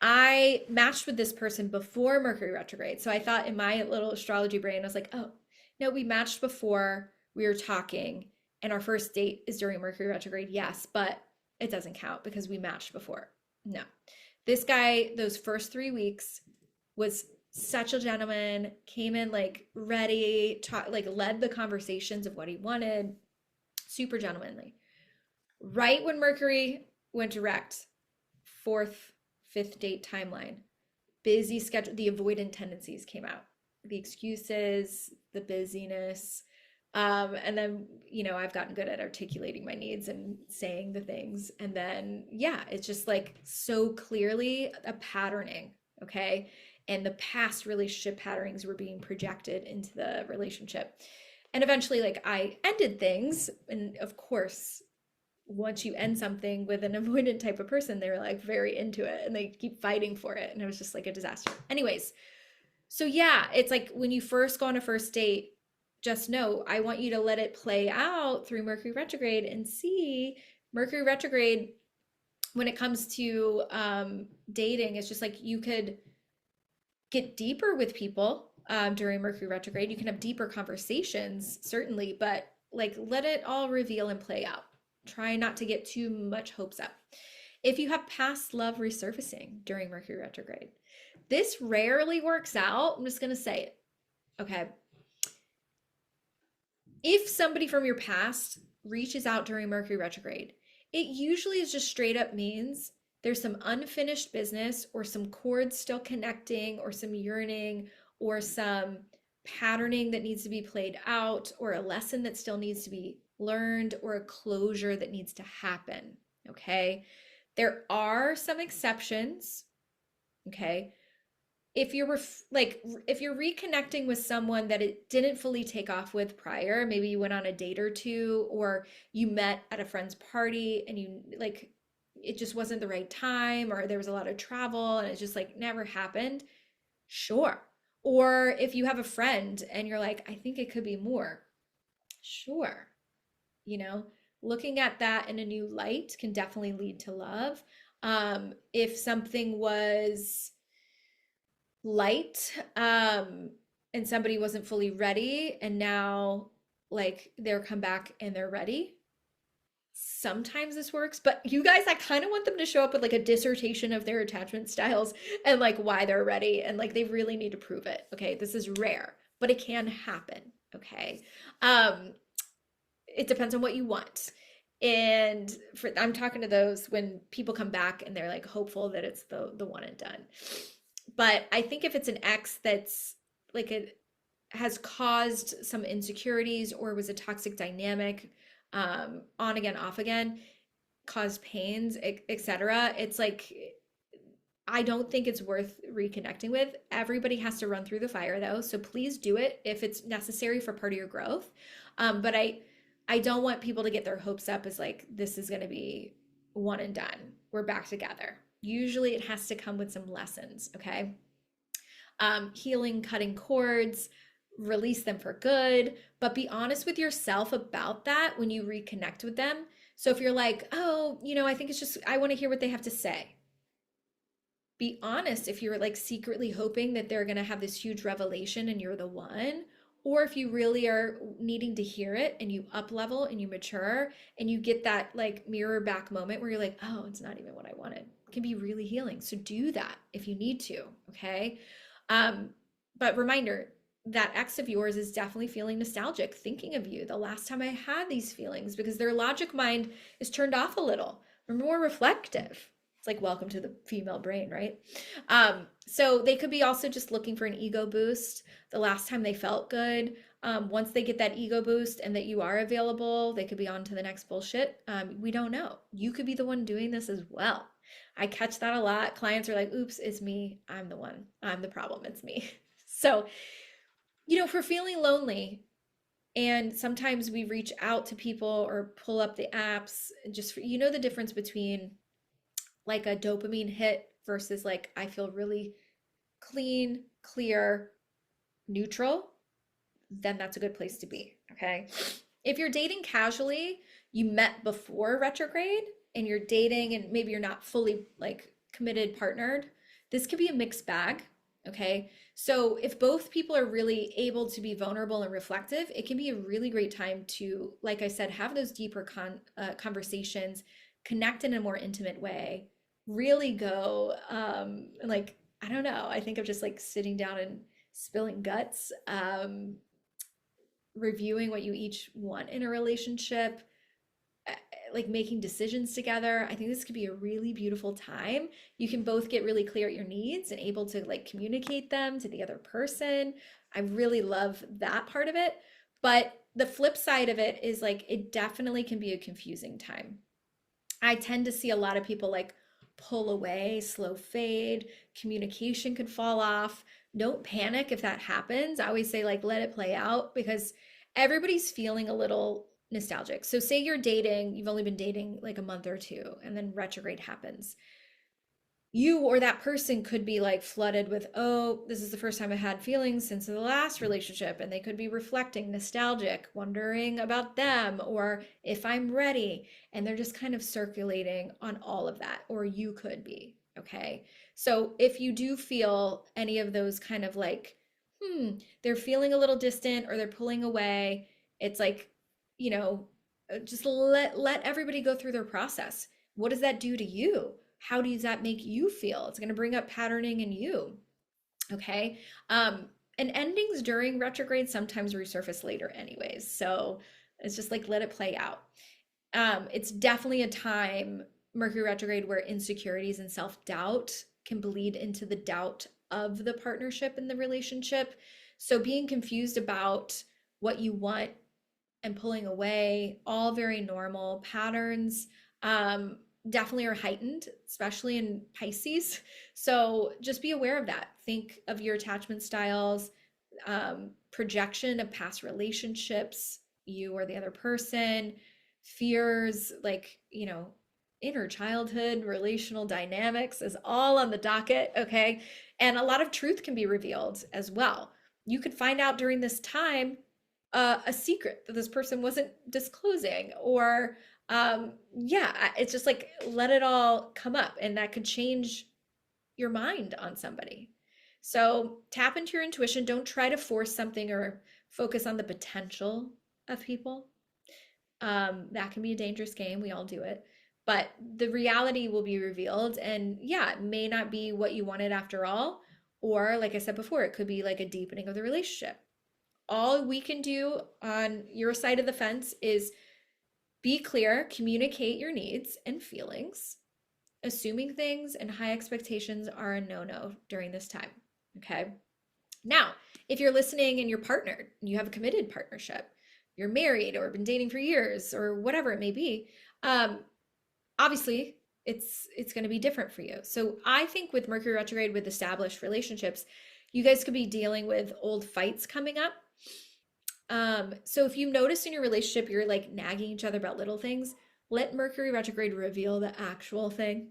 Speaker 1: I matched with this person before Mercury retrograde. So I thought in my little astrology brain, I was like, oh, no, we matched before, we were talking, and our first date is during Mercury retrograde. Yes, but it doesn't count because we matched before. No. This guy, those first 3 weeks, was such a gentleman, came in like ready, like led the conversations of what he wanted, super gentlemanly. Right when Mercury went direct, fourth, fifth date timeline, busy schedule, the avoidant tendencies came out, the excuses, the busyness. And then, I've gotten good at articulating my needs and saying the things. And then, yeah, it's just like so clearly a patterning. Okay. And the past relationship patternings were being projected into the relationship. And eventually, like, I ended things. And of course, once you end something with an avoidant type of person, they're like very into it and they keep fighting for it. And it was just like a disaster. Anyways, so yeah, it's like when you first go on a first date, just know I want you to let it play out through Mercury retrograde and see Mercury retrograde when it comes to dating. It's just like you could get deeper with people during Mercury retrograde. You can have deeper conversations, certainly, but like let it all reveal and play out. Try not to get too much hopes up. If you have past love resurfacing during Mercury retrograde, this rarely works out. I'm just going to say it. Okay. If somebody from your past reaches out during Mercury retrograde, it usually is just straight up means there's some unfinished business or some cords still connecting or some yearning or some patterning that needs to be played out or a lesson that still needs to be learned or a closure that needs to happen. Okay. There are some exceptions. Okay. If you're if you're reconnecting with someone that it didn't fully take off with prior, maybe you went on a date or two, or you met at a friend's party and you like it just wasn't the right time, or there was a lot of travel and it just like never happened, sure. Or if you have a friend and you're like, I think it could be more, sure. Looking at that in a new light can definitely lead to love. If something was light and somebody wasn't fully ready and now like they're come back and they're ready, sometimes this works. But you guys, I kind of want them to show up with like a dissertation of their attachment styles and like why they're ready, and like they really need to prove it. Okay, this is rare, but it can happen. Okay. It depends on what you want. And I'm talking to those when people come back and they're like hopeful that it's the one and done. But I think if it's an ex that's like it has caused some insecurities or was a toxic dynamic, on again, off again, caused pains, etc. It's like I don't think it's worth reconnecting with. Everybody has to run through the fire though, so please do it if it's necessary for part of your growth. But I don't want people to get their hopes up as like this is going to be one and done. We're back together. Usually it has to come with some lessons, okay? Healing, cutting cords, release them for good, but be honest with yourself about that when you reconnect with them. So if you're like, oh, I think it's just, I want to hear what they have to say. Be honest if you're like secretly hoping that they're going to have this huge revelation and you're the one, or if you really are needing to hear it and you up level and you mature and you get that like mirror back moment where you're like, oh, it's not even what I wanted. It can be really healing. So do that if you need to. Okay. Um, but reminder, that ex of yours is definitely feeling nostalgic, thinking of you the last time I had these feelings, because their logic mind is turned off a little. They're more reflective. It's like welcome to the female brain, right? So they could be also just looking for an ego boost the last time they felt good. Once they get that ego boost and that you are available, they could be on to the next bullshit. We don't know. You could be the one doing this as well. I catch that a lot. Clients are like, oops, it's me. I'm the one. I'm the problem. It's me. So, if we're feeling lonely, and sometimes we reach out to people or pull up the apps, and just the difference between like a dopamine hit versus like I feel really clean, clear, neutral, then that's a good place to be. Okay. If you're dating casually, you met before retrograde and you're dating and maybe you're not fully like committed, partnered, this could be a mixed bag. Okay. So if both people are really able to be vulnerable and reflective, it can be a really great time to, like I said, have those deeper conversations, connect in a more intimate way, really go, like, I don't know, I think of just like sitting down and spilling guts, reviewing what you each want in a relationship, like making decisions together. I think this could be a really beautiful time. You can both get really clear at your needs and able to like communicate them to the other person. I really love that part of it. But the flip side of it is like it definitely can be a confusing time. I tend to see a lot of people like pull away, slow fade, communication could fall off. Don't panic if that happens. I always say like let it play out, because everybody's feeling a little nostalgic. So say you're dating, you've only been dating like a month or two, and then retrograde happens. You or that person could be like flooded with, oh, this is the first time I had feelings since the last relationship. And they could be reflecting, nostalgic, wondering about them or if I'm ready. And they're just kind of circulating on all of that, or you could be. Okay. So if you do feel any of those kind of like, they're feeling a little distant or they're pulling away, it's like, just let everybody go through their process. What does that do to you? How does that make you feel? It's going to bring up patterning in you. Okay. And endings during retrograde sometimes resurface later anyways. So it's just like, let it play out. It's definitely a time, Mercury retrograde, where insecurities and self-doubt can bleed into the doubt of the partnership and the relationship. So being confused about what you want and pulling away, all very normal patterns. Definitely are heightened, especially in Pisces. So just be aware of that. Think of your attachment styles, projection of past relationships, you or the other person, fears, like, inner childhood, relational dynamics is all on the docket. Okay. And a lot of truth can be revealed as well. You could find out during this time a secret that this person wasn't disclosing, or it's just like let it all come up, and that could change your mind on somebody. So tap into your intuition. Don't try to force something or focus on the potential of people. That can be a dangerous game. We all do it, but the reality will be revealed, and it may not be what you wanted after all, or like I said before, it could be like a deepening of the relationship. All we can do on your side of the fence is be clear, communicate your needs and feelings. Assuming things and high expectations are a no-no during this time. Okay. Now, if you're listening and you're partnered, you have a committed partnership, you're married or been dating for years or whatever it may be, obviously it's going to be different for you. So I think with Mercury retrograde, with established relationships, you guys could be dealing with old fights coming up. So if you notice in your relationship, you're like nagging each other about little things, let Mercury retrograde reveal the actual thing.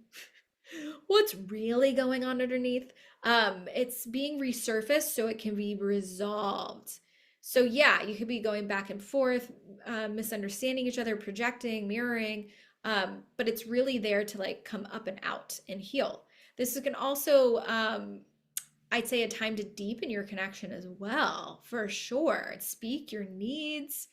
Speaker 1: What's really going on underneath? It's being resurfaced so it can be resolved. So yeah, you could be going back and forth, misunderstanding each other, projecting, mirroring, but it's really there to like come up and out and heal. This can also, I'd say, a time to deepen your connection as well, for sure. Speak your needs,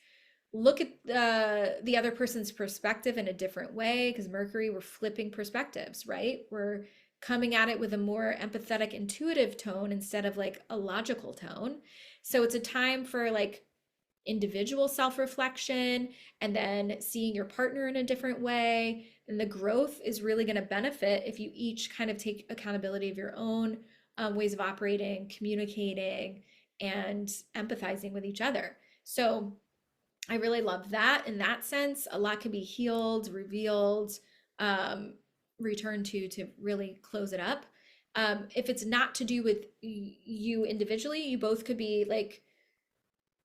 Speaker 1: look at the other person's perspective in a different way, because Mercury, we're flipping perspectives, right? We're coming at it with a more empathetic, intuitive tone instead of like a logical tone. So it's a time for like individual self-reflection and then seeing your partner in a different way. And the growth is really going to benefit if you each kind of take accountability of your own ways of operating, communicating, and empathizing with each other. So I really love that in that sense. A lot can be healed, revealed, um, returned to really close it up. If it's not to do with you individually, you both could be like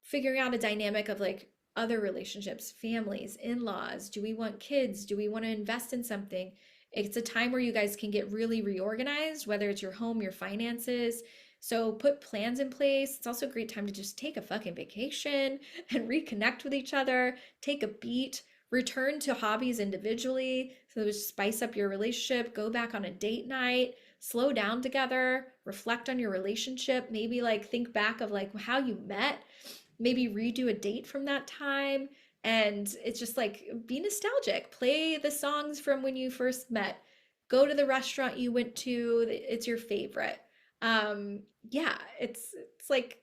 Speaker 1: figuring out a dynamic of like other relationships, families, in-laws. Do we want kids? Do we want to invest in something? It's a time where you guys can get really reorganized, whether it's your home, your finances. So put plans in place. It's also a great time to just take a fucking vacation and reconnect with each other, take a beat, return to hobbies individually. So just spice up your relationship, go back on a date night, slow down together, reflect on your relationship, maybe like think back of like how you met, maybe redo a date from that time. And it's just like be nostalgic, play the songs from when you first met, go to the restaurant you went to, it's your favorite. Yeah, it's like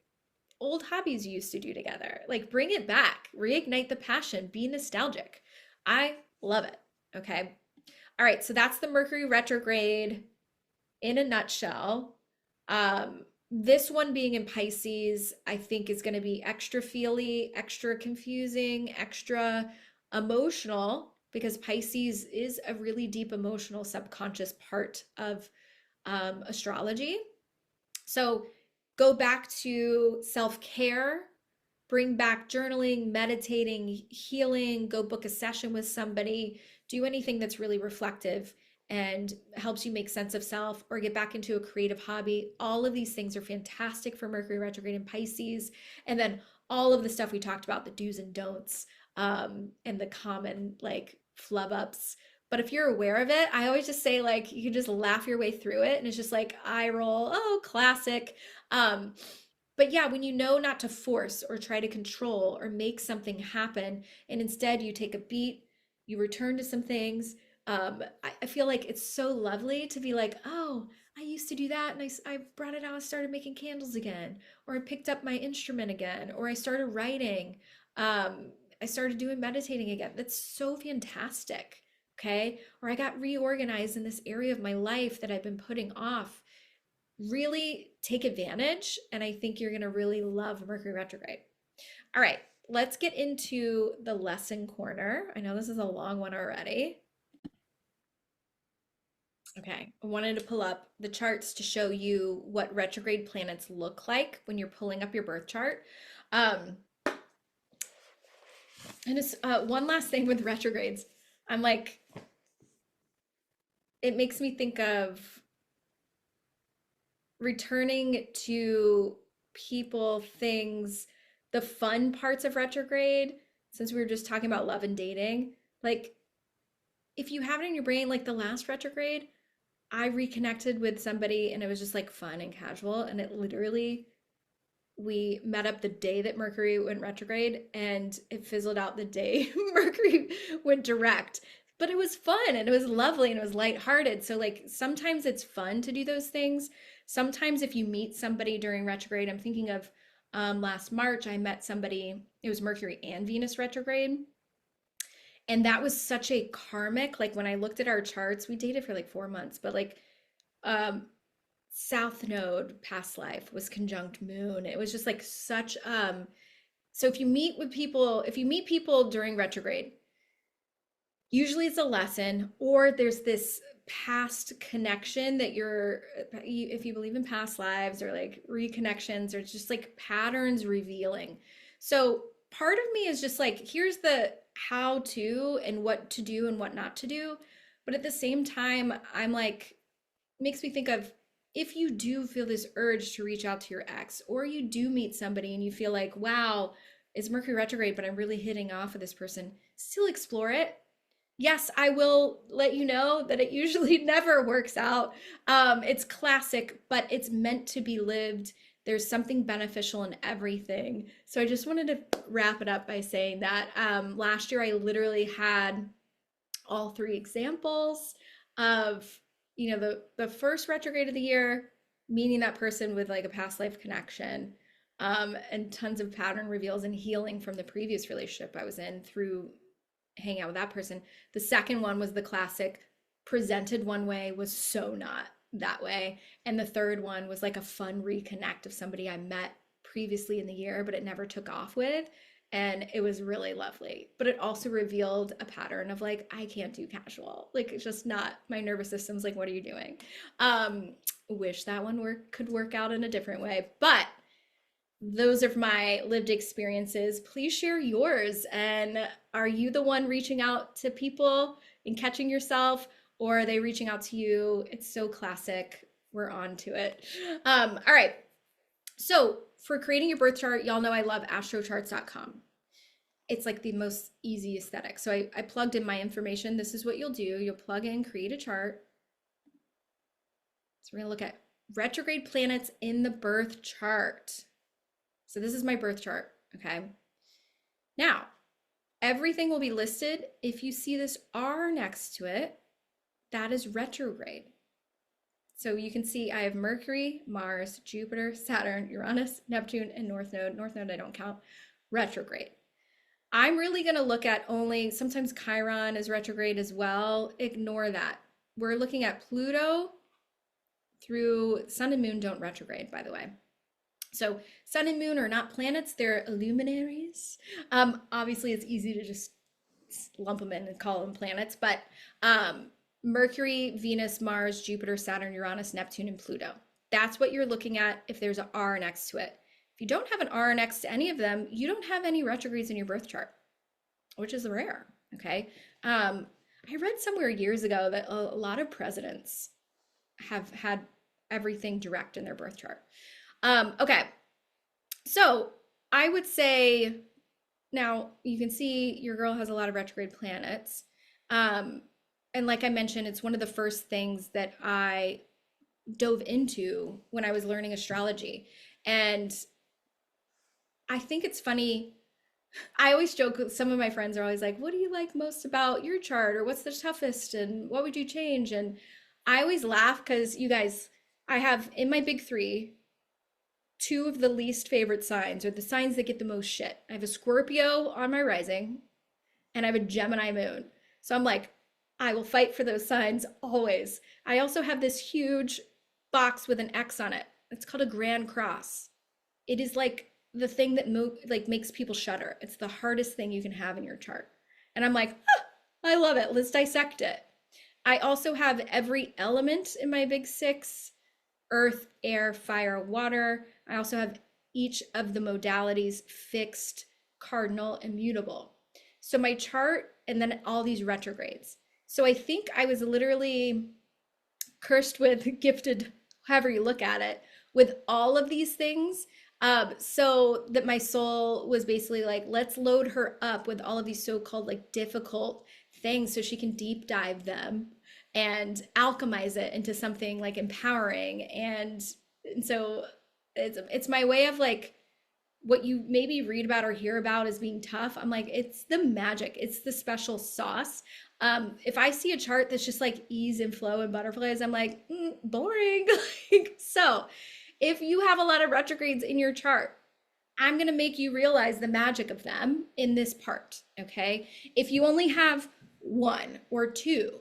Speaker 1: old hobbies you used to do together. Like bring it back, reignite the passion, be nostalgic. I love it. Okay. All right, so that's the Mercury retrograde in a nutshell. This one being in Pisces, I think is going to be extra feely, extra confusing, extra emotional, because Pisces is a really deep emotional subconscious part of astrology. So go back to self-care, bring back journaling, meditating, healing, go book a session with somebody, do anything that's really reflective and helps you make sense of self, or get back into a creative hobby. All of these things are fantastic for Mercury retrograde in Pisces. And then all of the stuff we talked about, the do's and don'ts, and the common like flub ups. But if you're aware of it, I always just say like you can just laugh your way through it, and it's just like eye roll, oh, classic. But yeah, when you know not to force or try to control or make something happen, and instead you take a beat, you return to some things. I feel like it's so lovely to be like, oh, I used to do that, and I brought it out, I started making candles again, or I picked up my instrument again, or I started writing. I started doing meditating again. That's so fantastic. Okay. Or I got reorganized in this area of my life that I've been putting off. Really take advantage. And I think you're going to really love Mercury retrograde. All right. Let's get into the lesson corner. I know this is a long one already. Okay, I wanted to pull up the charts to show you what retrograde planets look like when you're pulling up your birth chart. Um, and it's one last thing with retrogrades. I'm like, it makes me think of returning to people, things, the fun parts of retrograde, since we were just talking about love and dating. Like, if you have it in your brain, like the last retrograde, I reconnected with somebody and it was just like fun and casual. And it literally, we met up the day that Mercury went retrograde and it fizzled out the day Mercury went direct. But it was fun and it was lovely and it was lighthearted. So, like, sometimes it's fun to do those things. Sometimes, if you meet somebody during retrograde, I'm thinking of last March, I met somebody, it was Mercury and Venus retrograde. And that was such a karmic, like when I looked at our charts, we dated for like 4 months, but like um South Node past life was conjunct Moon. It was just like such so if you meet people during retrograde, usually it's a lesson, or there's this past connection that if you believe in past lives or like reconnections, or just like patterns revealing. So part of me is just like, here's the how to and what to do and what not to do. But at the same time, I'm like, makes me think of if you do feel this urge to reach out to your ex, or you do meet somebody and you feel like, wow, it's Mercury retrograde, but I'm really hitting off with this person, still explore it. Yes, I will let you know that it usually never works out. It's classic, but it's meant to be lived. There's something beneficial in everything. So I just wanted to wrap it up by saying that last year I literally had all three examples of, the first retrograde of the year, meeting that person with like a past life connection, and tons of pattern reveals and healing from the previous relationship I was in through hang out with that person. The second one was the classic, presented one way, was so not that way. And the third one was like a fun reconnect of somebody I met previously in the year, but it never took off with. And it was really lovely. But it also revealed a pattern of like, I can't do casual. Like, it's just not, my nervous system's like, what are you doing? Wish that one could work out in a different way. But those are my lived experiences. Please share yours. And are you the one reaching out to people and catching yourself, or are they reaching out to you? It's so classic. We're on to it. All right. So for creating your birth chart, y'all know I love astrocharts.com. It's like the most easy aesthetic. So I plugged in my information. This is what you'll do. You'll plug in, create a chart. So we're going to look at retrograde planets in the birth chart. So this is my birth chart, okay? Now, everything will be listed. If you see this R next to it, that is retrograde. So you can see I have Mercury, Mars, Jupiter, Saturn, Uranus, Neptune, and North Node. North Node I don't count. Retrograde. I'm really going to look at only, sometimes Chiron is retrograde as well. Ignore that. We're looking at Pluto through Sun and Moon don't retrograde, by the way. So Sun and Moon are not planets, they're luminaries. Obviously, it's easy to just lump them in and call them planets, but Mercury, Venus, Mars, Jupiter, Saturn, Uranus, Neptune, and Pluto. That's what you're looking at if there's an R next to it. If you don't have an R next to any of them, you don't have any retrogrades in your birth chart, which is rare, okay? I read somewhere years ago that a lot of presidents have had everything direct in their birth chart. Okay, so I would say now you can see your girl has a lot of retrograde planets. And like I mentioned, it's one of the first things that I dove into when I was learning astrology. And I think it's funny. I always joke with some of my friends are always like, what do you like most about your chart? Or what's the toughest? And what would you change? And I always laugh because you guys, I have in my big three, two of the least favorite signs, or the signs that get the most shit. I have a Scorpio on my rising, and I have a Gemini moon. So I'm like, I will fight for those signs always. I also have this huge box with an X on it. It's called a Grand Cross. It is like the thing that makes people shudder. It's the hardest thing you can have in your chart. And I'm like, I love it. Let's dissect it. I also have every element in my big six: earth, air, fire, water. I also have each of the modalities fixed, cardinal, immutable. So my chart, and then all these retrogrades. So I think I was literally cursed with, gifted, however you look at it, with all of these things. So that my soul was basically like, let's load her up with all of these so-called like difficult things so she can deep dive them and alchemize it into something like empowering. And so it's my way of like, what you maybe read about or hear about as being tough, I'm like, it's the magic, it's the special sauce. If I see a chart that's just like ease and flow and butterflies, I'm like, boring. So if you have a lot of retrogrades in your chart, I'm going to make you realize the magic of them in this part, okay? If you only have one or two,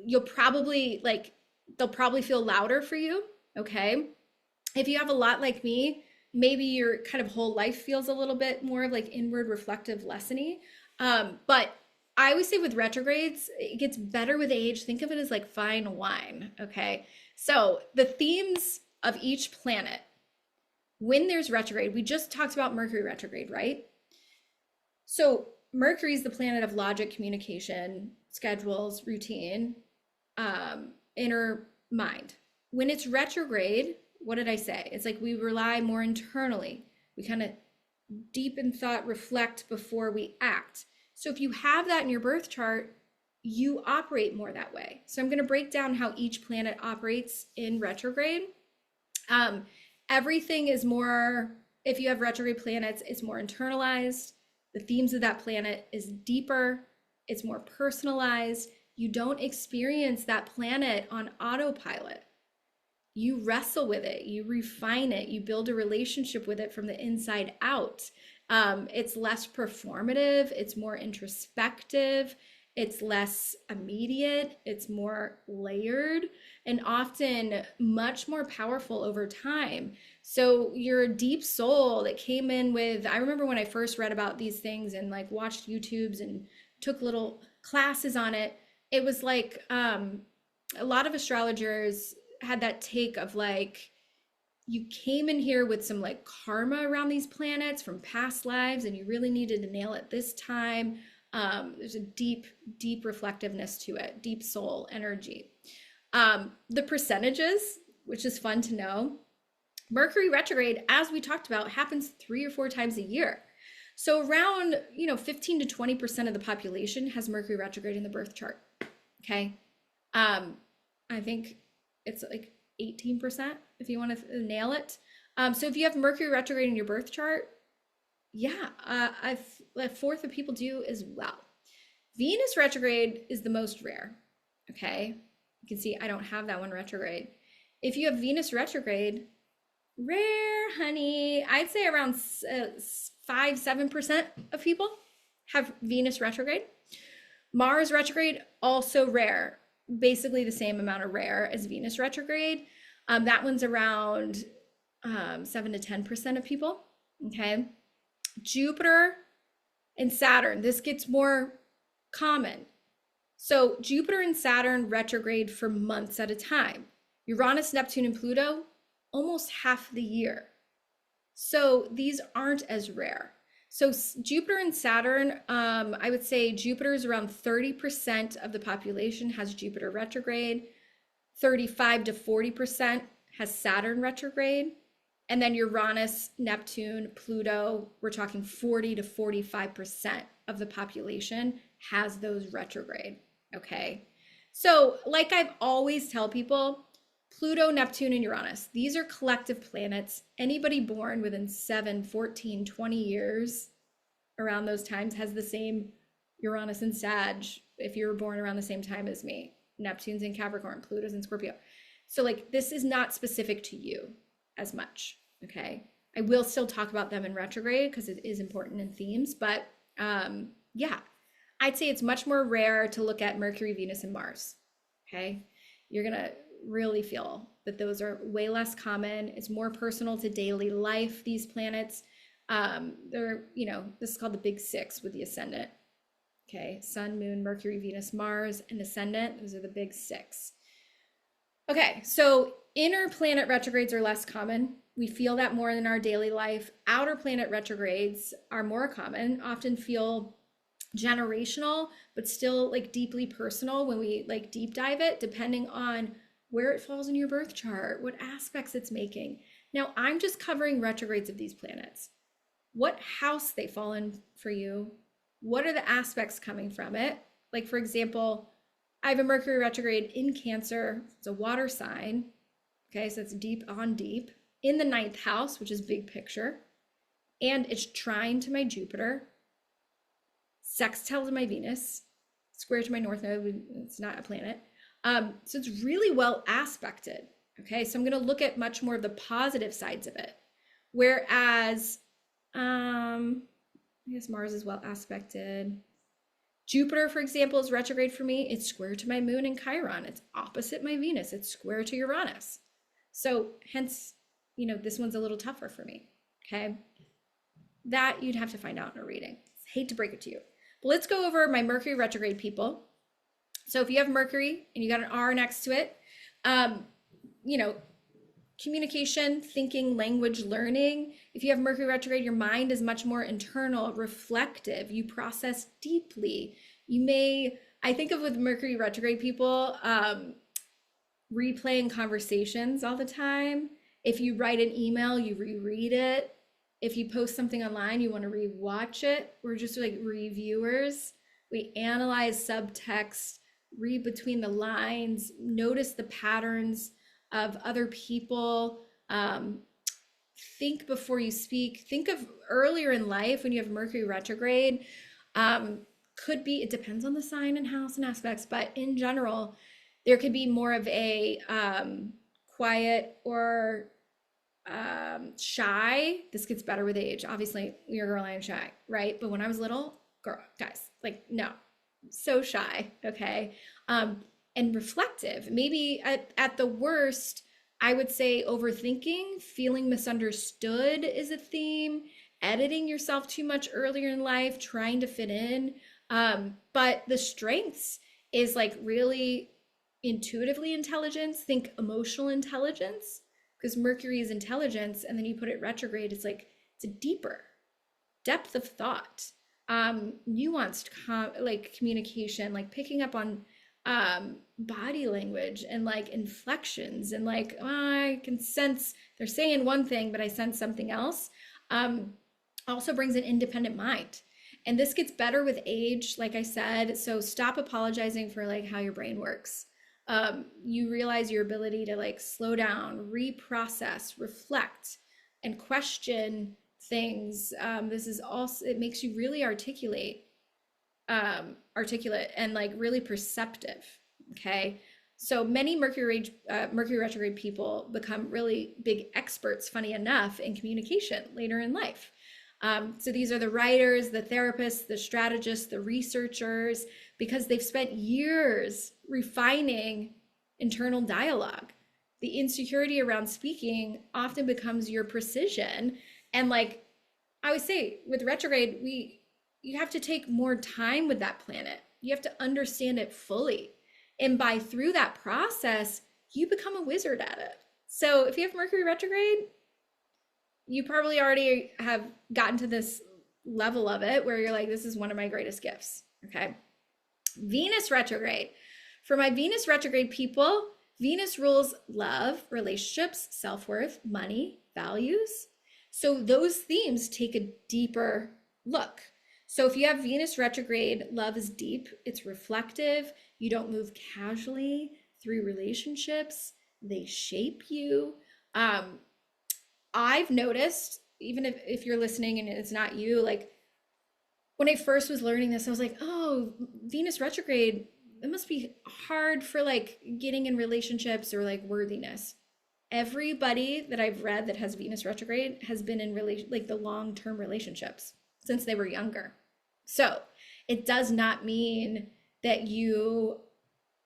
Speaker 1: you'll probably like, they'll probably feel louder for you, okay? If you have a lot like me, maybe your kind of whole life feels a little bit more of like inward reflective lessony. But I always say with retrogrades, it gets better with age. Think of it as like fine wine, okay? So the themes of each planet, when there's retrograde, we just talked about Mercury retrograde, right? So Mercury is the planet of logic, communication, schedules, routine, inner mind, when it's retrograde, what did I say? It's like we rely more internally. We kind of deep in thought, reflect before we act. So if you have that in your birth chart, you operate more that way. So I'm going to break down how each planet operates in retrograde. Everything is more, if you have retrograde planets, it's more internalized. The themes of that planet is deeper. It's more personalized. You don't experience that planet on autopilot. You wrestle with it, you refine it, you build a relationship with it from the inside out. It's less performative, it's more introspective, it's less immediate, it's more layered, and often much more powerful over time. So your deep soul that came in with, I remember when I first read about these things and like watched YouTubes and took little classes on it, it was like a lot of astrologers had that take of like, you came in here with some like karma around these planets from past lives and you really needed to nail it this time. There's a deep reflectiveness to it, deep soul energy. The percentages, which is fun to know. Mercury retrograde, as we talked about, happens 3 or 4 times a year. So around, 15 to 20% of the population has Mercury retrograde in the birth chart. Okay. I think it's like 18% if you want to nail it. So if you have Mercury retrograde in your birth chart, yeah, a fourth of people do as well. Venus retrograde is the most rare. Okay. You can see I don't have that one retrograde. If you have Venus retrograde, rare, honey. I'd say around 5-7% of people have Venus retrograde. Mars retrograde, also rare. Basically the same amount of rare as Venus retrograde. That one's around 7 to 10% of people. Okay. Jupiter and Saturn, this gets more common. So Jupiter and Saturn retrograde for months at a time. Uranus, Neptune, and Pluto, almost half the year. So these aren't as rare. So Jupiter and Saturn, I would say Jupiter is around 30% of the population has Jupiter retrograde, 35 to 40% has Saturn retrograde, and then Uranus, Neptune, Pluto, we're talking 40 to 45% of the population has those retrograde, okay? So like I've always tell people, Pluto, Neptune, and Uranus, these are collective planets. Anybody born within 7, 14, 20 years around those times has the same Uranus and Sag if you were born around the same time as me. Neptune's in Capricorn, Pluto's in Scorpio. So like this is not specific to you as much, okay? I will still talk about them in retrograde because it is important in themes, but yeah, I'd say it's much more rare to look at Mercury, Venus, and Mars, okay? You're gonna really feel that those are way less common. It's more personal to daily life, these planets. They're, this is called the big 6 with the ascendant. Okay, Sun, Moon, Mercury, Venus, Mars, and ascendant. Those are the big 6. Okay, so inner planet retrogrades are less common. We feel that more in our daily life. Outer planet retrogrades are more common, often feel generational, but still like deeply personal when we like deep dive it, depending on where it falls in your birth chart, what aspects it's making. Now, I'm just covering retrogrades of these planets. What house they fall in for you? What are the aspects coming from it? Like, for example, I have a Mercury retrograde in Cancer. It's a water sign. Okay, so it's deep on deep. In the 9th house, which is big picture. And it's trine to my Jupiter. Sextile to my Venus. Square to my North Node. It's not a planet. So it's really well aspected. Okay, so I'm going to look at much more of the positive sides of it. Whereas, I guess Mars is well aspected. Jupiter, for example, is retrograde for me. It's square to my moon in Chiron. It's opposite my Venus. It's square to Uranus. So hence, this one's a little tougher for me. Okay, that you'd have to find out in a reading. Hate to break it to you. But let's go over my Mercury retrograde people. So if you have Mercury and you got an R next to it, communication, thinking, language, learning. If you have Mercury retrograde, your mind is much more internal, reflective. You process deeply. I think of with Mercury retrograde people, replaying conversations all the time. If you write an email, you reread it. If you post something online, you want to rewatch it. We're just like reviewers. We analyze subtext, read between the lines, notice the patterns of other people. Think before you speak. Think of earlier in life when you have Mercury retrograde. Could be, it depends on the sign and house and aspects, but in general, there could be more of a quiet or shy. This gets better with age. Obviously, you're a girl, I am shy, right? But when I was little, girl, guys, like, no, so shy, okay? And reflective. Maybe at the worst, I would say overthinking, feeling misunderstood is a theme, editing yourself too much earlier in life, trying to fit in. But the strengths is like really intuitively intelligence, think emotional intelligence, because Mercury is intelligence, and then you put it retrograde, it's like it's a deeper depth of thought, nuanced like communication, like picking up on body language and like inflections, and like, oh, I can sense they're saying one thing, but I sense something else. Also brings an independent mind. And this gets better with age, like I said. So stop apologizing for like how your brain works. You realize your ability to like slow down, reprocess, reflect, and question things. This is also, it makes you really articulate and like really perceptive. Okay. So many Mercury retrograde people become really big experts, funny enough, in communication later in life. So these are the writers, the therapists, the strategists, the researchers, because they've spent years refining internal dialogue. The insecurity around speaking often becomes your precision. And like I always say, with retrograde, you have to take more time with that planet. You have to understand it fully. And through that process, you become a wizard at it. So if you have Mercury retrograde, you probably already have gotten to this level of it where you're like, this is one of my greatest gifts. Okay. Venus retrograde. For my Venus retrograde people, Venus rules love, relationships, self-worth, money, values. So those themes take a deeper look. So if you have Venus retrograde, love is deep, it's reflective, you don't move casually through relationships, they shape you. I've noticed, even if you're listening and it's not you, like when I first was learning this, I was like, oh, Venus retrograde, it must be hard for like getting in relationships or like worthiness. Everybody that I've read that has Venus retrograde has been in like the long-term relationships since they were younger. So it does not mean that you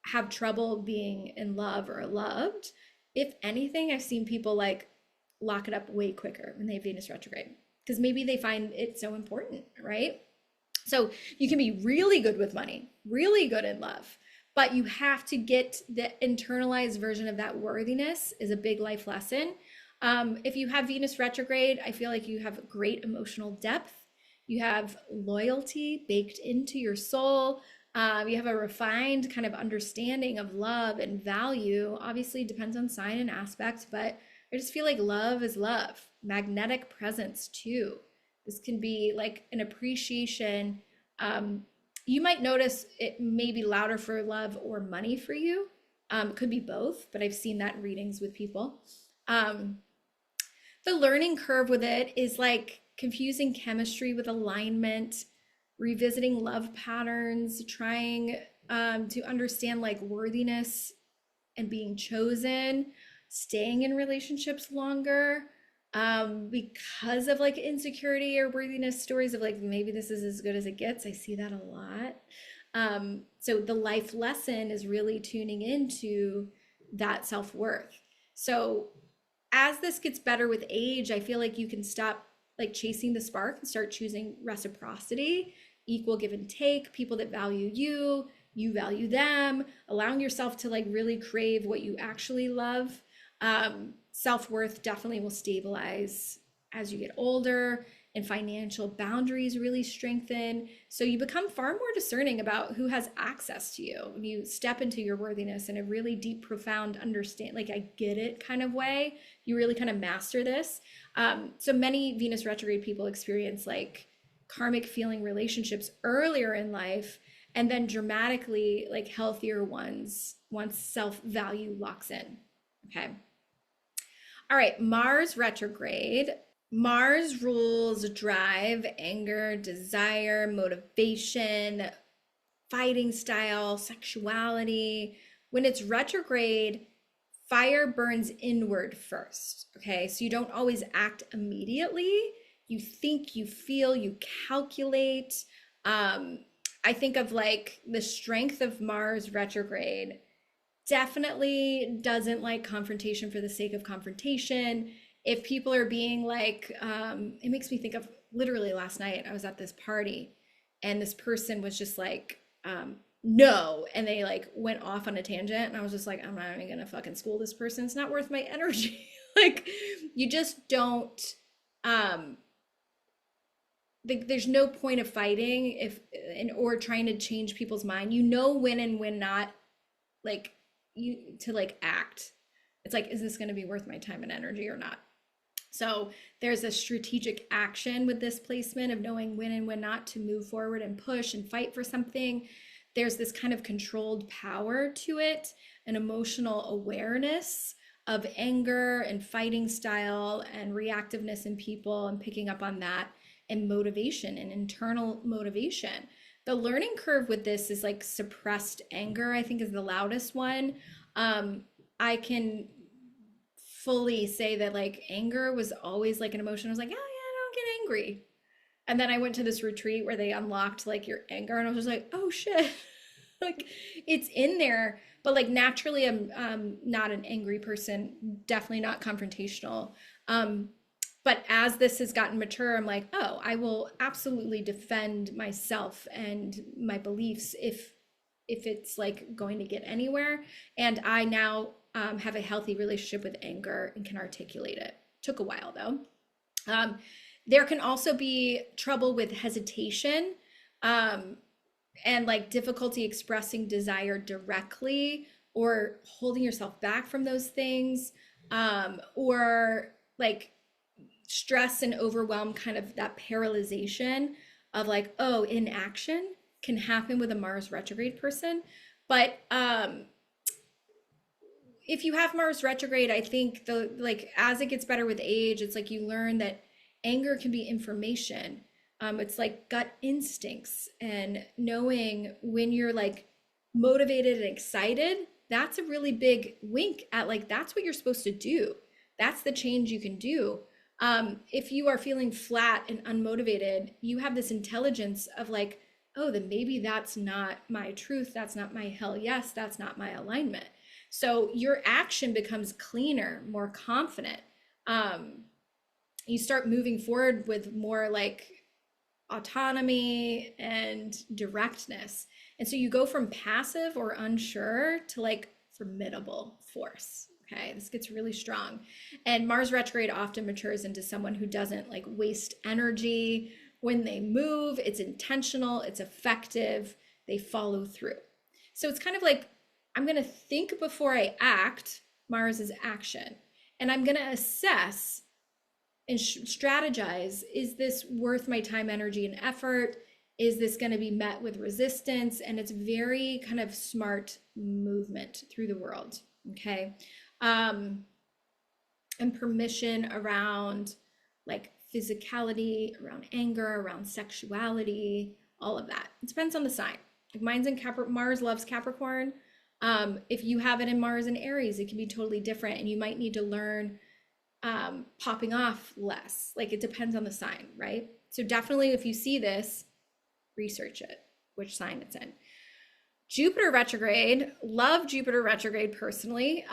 Speaker 1: have trouble being in love or loved. If anything, I've seen people like lock it up way quicker when they have Venus retrograde, because maybe they find it so important, right? So you can be really good with money, really good in love, but you have to get the internalized version of that worthiness is a big life lesson. If you have Venus retrograde, I feel like you have great emotional depth. You have loyalty baked into your soul. You have a refined kind of understanding of love and value. Obviously, it depends on sign and aspect, but I just feel like love is love. Magnetic presence too. This can be like an appreciation. You might notice it may be louder for love or money for you. It could be both, but I've seen that in readings with people. The learning curve with it is like confusing chemistry with alignment, revisiting love patterns, trying to understand like worthiness and being chosen, staying in relationships longer because of like insecurity or worthiness stories of like, maybe this is as good as it gets. I see that a lot. So the life lesson is really tuning into that self-worth. So as this gets better with age, I feel like you can stop like chasing the spark and start choosing reciprocity, equal give and take, people that value you, you value them, allowing yourself to like really crave what you actually love. Self-worth definitely will stabilize as you get older, and financial boundaries really strengthen. So you become far more discerning about who has access to you. When you step into your worthiness in a really deep, profound understand, like I get it kind of way, you really kind of master this. So many Venus retrograde people experience like karmic feeling relationships earlier in life, and then dramatically like healthier ones once self-value locks in. Okay. All right, Mars retrograde. Mars rules drive, anger, desire, motivation, fighting style, sexuality. When it's retrograde, fire burns inward first. Okay, so you don't always act immediately. You think, you feel, you calculate. I think of like the strength of Mars retrograde definitely doesn't like confrontation for the sake of confrontation. If people are being like, it makes me think of literally last night, I was at this party and this person was just like, no. And they like went off on a tangent. And I was just like, I'm not even gonna fucking school this person. It's not worth my energy. Like, you just don't, there's no point of fighting or trying to change people's mind. You know when and when not, like, you to like act. It's like, is this going to be worth my time and energy or not? So there's a strategic action with this placement of knowing when and when not to move forward and push and fight for something. There's this kind of controlled power to it, an emotional awareness of anger and fighting style and reactiveness in people and picking up on that, and motivation and internal motivation. The learning curve with this is like suppressed anger, I think is the loudest one. I can fully say that like anger was always like an emotion. I was like, oh yeah, I don't get angry. And then I went to this retreat where they unlocked like your anger, and I was just like, oh shit, like it's in there. But like naturally, I'm not an angry person, definitely not confrontational. But as this has gotten mature, I'm like, oh, I will absolutely defend myself and my beliefs if it's like going to get anywhere. And I now have a healthy relationship with anger and can articulate it. Took a while though. There can also be trouble with hesitation and like difficulty expressing desire directly, or holding yourself back from those things, or like stress and overwhelm, kind of that paralyzation of like, oh, inaction can happen with a Mars retrograde person. But if you have Mars retrograde, I think the like as it gets better with age, it's like you learn that anger can be information. It's like gut instincts, and knowing when you're like motivated and excited, that's a really big wink at like, that's what you're supposed to do. That's the change you can do. If you are feeling flat and unmotivated, you have this intelligence of like, oh, then maybe that's not my truth. That's not my hell yes. That's not my alignment. So your action becomes cleaner, more confident. You start moving forward with more like autonomy and directness. And so you go from passive or unsure to like formidable force. Okay, this gets really strong. And Mars retrograde often matures into someone who doesn't like waste energy when they move. It's intentional, it's effective, they follow through. So it's kind of like, I'm going to think before I act. Mars is action. And I'm going to assess and strategize. Is this worth my time, energy, and effort? Is this going to be met with resistance? And it's very kind of smart movement through the world. Okay. And permission around like physicality, around anger, around sexuality, all of that. It depends on the sign. Like mine's in Capricorn. Mars loves Capricorn. If you have it in Mars and Aries, it can be totally different, and you might need to learn popping off less. Like it depends on the sign, right? So definitely if you see this, research it, which sign it's in. Jupiter retrograde, love Jupiter retrograde personally,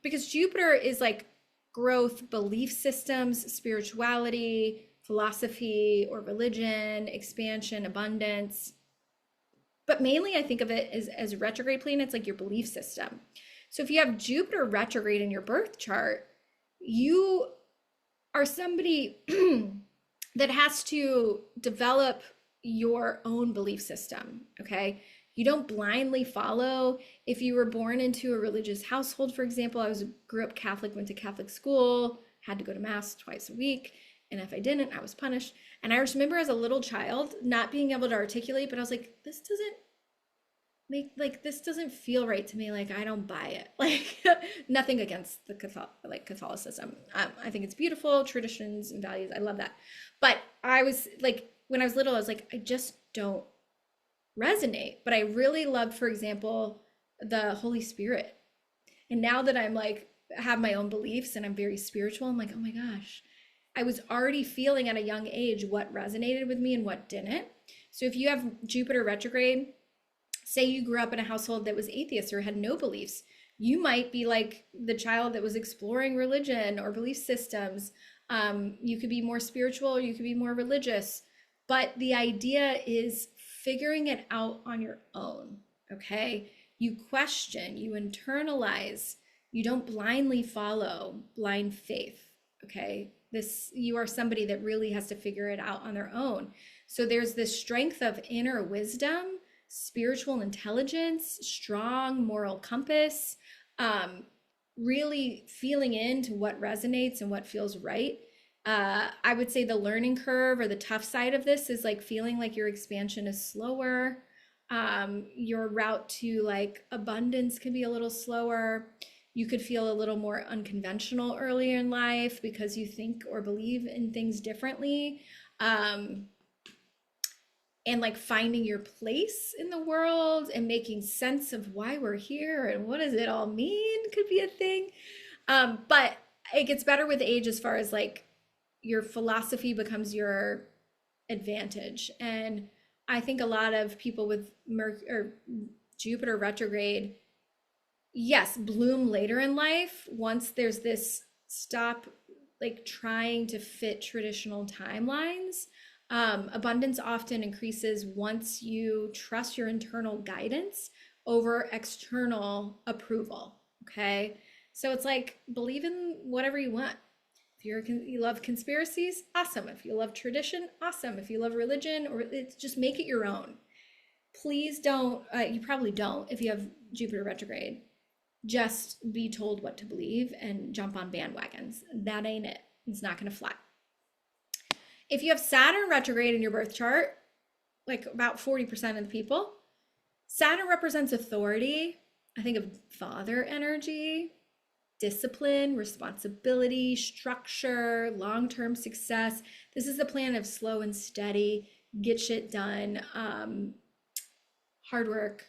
Speaker 1: because Jupiter is like growth, belief systems, spirituality, philosophy or religion, expansion, abundance. But mainly I think of it as a retrograde planet. It's like your belief system. So if you have Jupiter retrograde in your birth chart, you are somebody
Speaker 2: that has to develop your own belief system, okay? You don't blindly follow. If you were born into a religious household, for example, grew up Catholic, went to Catholic school, had to go to mass twice a week, and if I didn't, I was punished. And I just remember as a little child not being able to articulate, but I was like, this doesn't feel right to me. Like, I don't buy it. Like, nothing against the Catholicism. I think it's beautiful, traditions and values. I love that. But I was like, when I was little, I was like, I just don't resonate. But I really loved, for example, the Holy Spirit. And now that I'm like, have my own beliefs and I'm very spiritual, I'm like, oh my gosh, I was already feeling at a young age what resonated with me and what didn't. So if you have Jupiter retrograde, say you grew up in a household that was atheist or had no beliefs, you might be like the child that was exploring religion or belief systems. You could be more spiritual, or you could be more religious. But the idea is figuring it out on your own, okay? You question, you internalize, you don't blindly follow blind faith, okay? You are somebody that really has to figure it out on their own. So there's this strength of inner wisdom, spiritual intelligence, strong moral compass, really feeling into what resonates and what feels right. I would say the learning curve or the tough side of this is like feeling like your expansion is slower. Your route to like abundance can be a little slower. You could feel a little more unconventional earlier in life because you think or believe in things differently. And like finding your place in the world and making sense of why we're here and what does it all mean could be a thing. But it gets better with age as far as like your philosophy becomes your advantage. And I think a lot of people with Jupiter retrograde, yes, bloom later in life once there's this stop like trying to fit traditional timelines. Abundance often increases once you trust your internal guidance over external approval. Okay. So it's like believe in whatever you want. If you love conspiracies, awesome. If you love tradition, awesome. If you love religion, or it's just make it your own. Please don't, you probably don't if you have Jupiter retrograde, just be told what to believe and jump on bandwagons. That ain't it. It's not going to fly. If you have Saturn retrograde in your birth chart, like about 40% of the people, Saturn represents authority. I think of father energy, discipline, responsibility, structure, long-term success. This is the planet of slow and steady, get shit done, hard work.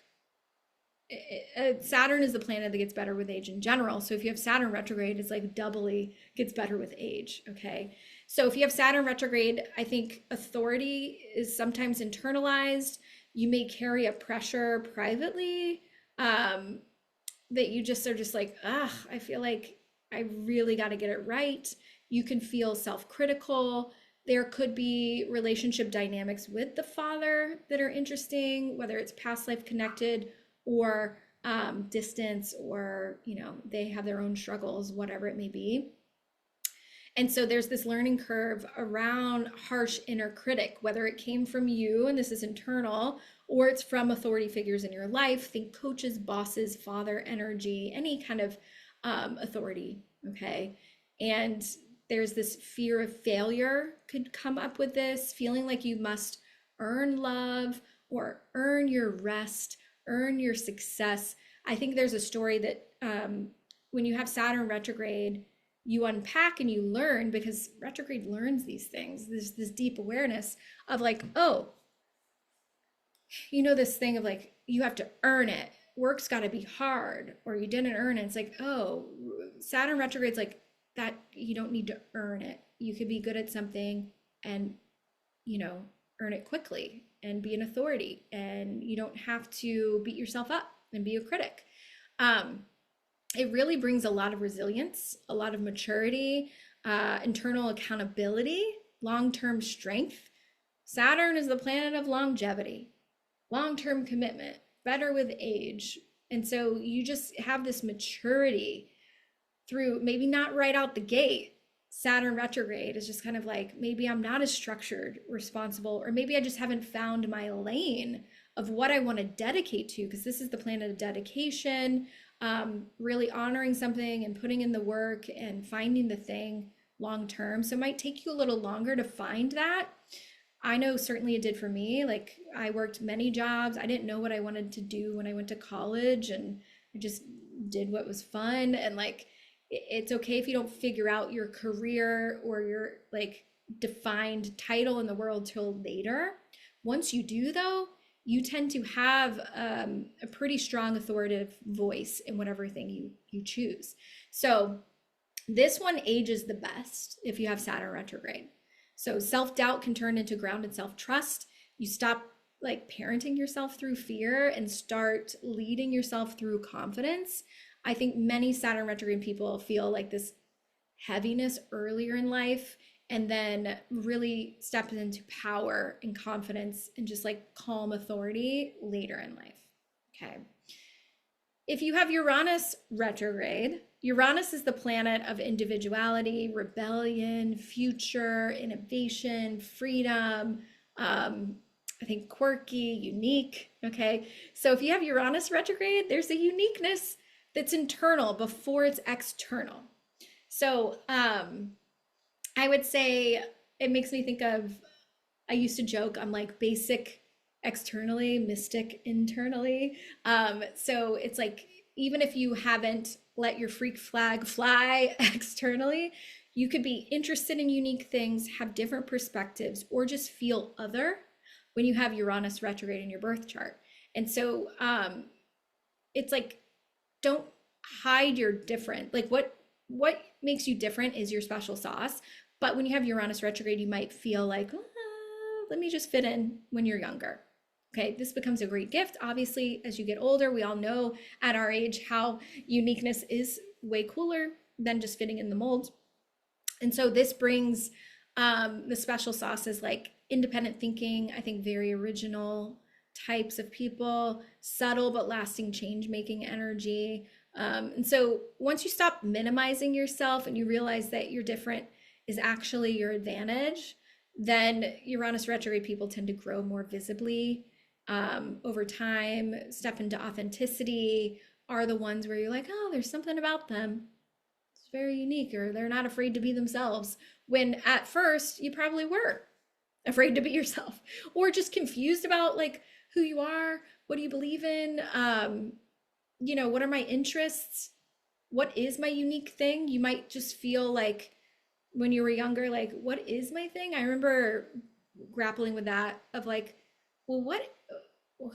Speaker 2: Saturn is the planet that gets better with age in general. So if you have Saturn retrograde, it's like doubly gets better with age, okay? So if you have Saturn retrograde, I think authority is sometimes internalized. You may carry a pressure privately that you just are just like, I feel like I really got to get it right. You can feel self-critical. There could be relationship dynamics with the father that are interesting, whether it's past life connected or distance, or they have their own struggles, whatever it may be. And so there's this learning curve around harsh inner critic, whether it came from you and this is internal, or it's from authority figures in your life. Think coaches, bosses, father energy, any kind of authority, okay? And there's this fear of failure could come up with this, feeling like you must earn love or earn your rest, earn your success. I think there's a story that when you have Saturn retrograde, you unpack and you learn, because retrograde learns these things. There's this deep awareness of like, oh, this thing of like, you have to earn it. Work's got to be hard, or you didn't earn it. It's like, oh, Saturn retrograde's like that. You don't need to earn it. You could be good at something and, earn it quickly and be an authority, and you don't have to beat yourself up and be a critic. It really brings a lot of resilience, a lot of maturity, internal accountability, long-term strength. Saturn is the planet of longevity, long-term commitment, better with age. And so you just have this maturity through, maybe not right out the gate. Saturn retrograde is just kind of like, maybe I'm not as structured, responsible, or maybe I just haven't found my lane of what I want to dedicate to, because this is the planet of dedication, really honoring something and putting in the work and finding the thing long term. So it might take you a little longer to find that. I know certainly it did for me. Like, I worked many jobs. I didn't know what I wanted to do when I went to college, and I just did what was fun. And like, it's okay if you don't figure out your career or your like defined title in the world till later. Once you do, though, you tend to have a pretty strong authoritative voice in whatever thing you choose. So this one ages the best if you have Saturn retrograde. So self-doubt can turn into grounded self-trust. You stop like parenting yourself through fear and start leading yourself through confidence. I think many Saturn retrograde people feel like this heaviness earlier in life, and then really step into power and confidence and just like calm authority later in life. Okay. If you have Uranus retrograde, Uranus is the planet of individuality, rebellion, future, innovation, freedom, I think quirky, unique. Okay. So if you have Uranus retrograde, there's a uniqueness that's internal before it's external. So I would say it makes me think of, I used to joke, I'm like basic externally, mystic internally. So it's like, even if you haven't let your freak flag fly externally, you could be interested in unique things, have different perspectives, or just feel other when you have Uranus retrograde in your birth chart. And so it's like, don't hide your different. Like, what makes you different is your special sauce. But when you have Uranus retrograde, you might feel like, let me just fit in when you're younger. Okay, this becomes a great gift. Obviously, as you get older, we all know at our age how uniqueness is way cooler than just fitting in the mold. And so this brings the special sauces like independent thinking, I think very original types of people, subtle but lasting change-making energy. And so once you stop minimizing yourself and you realize that you're different is actually your advantage, then Uranus retrograde people tend to grow more visibly over time, step into authenticity, are the ones where you're like, oh, there's something about them. It's very unique, or they're not afraid to be themselves. When at first you probably were afraid to be yourself, or just confused about like who you are, what do you believe in, what are my interests, what is my unique thing. You might just feel like when you were younger, like, what is my thing? I remember grappling with that of like, well,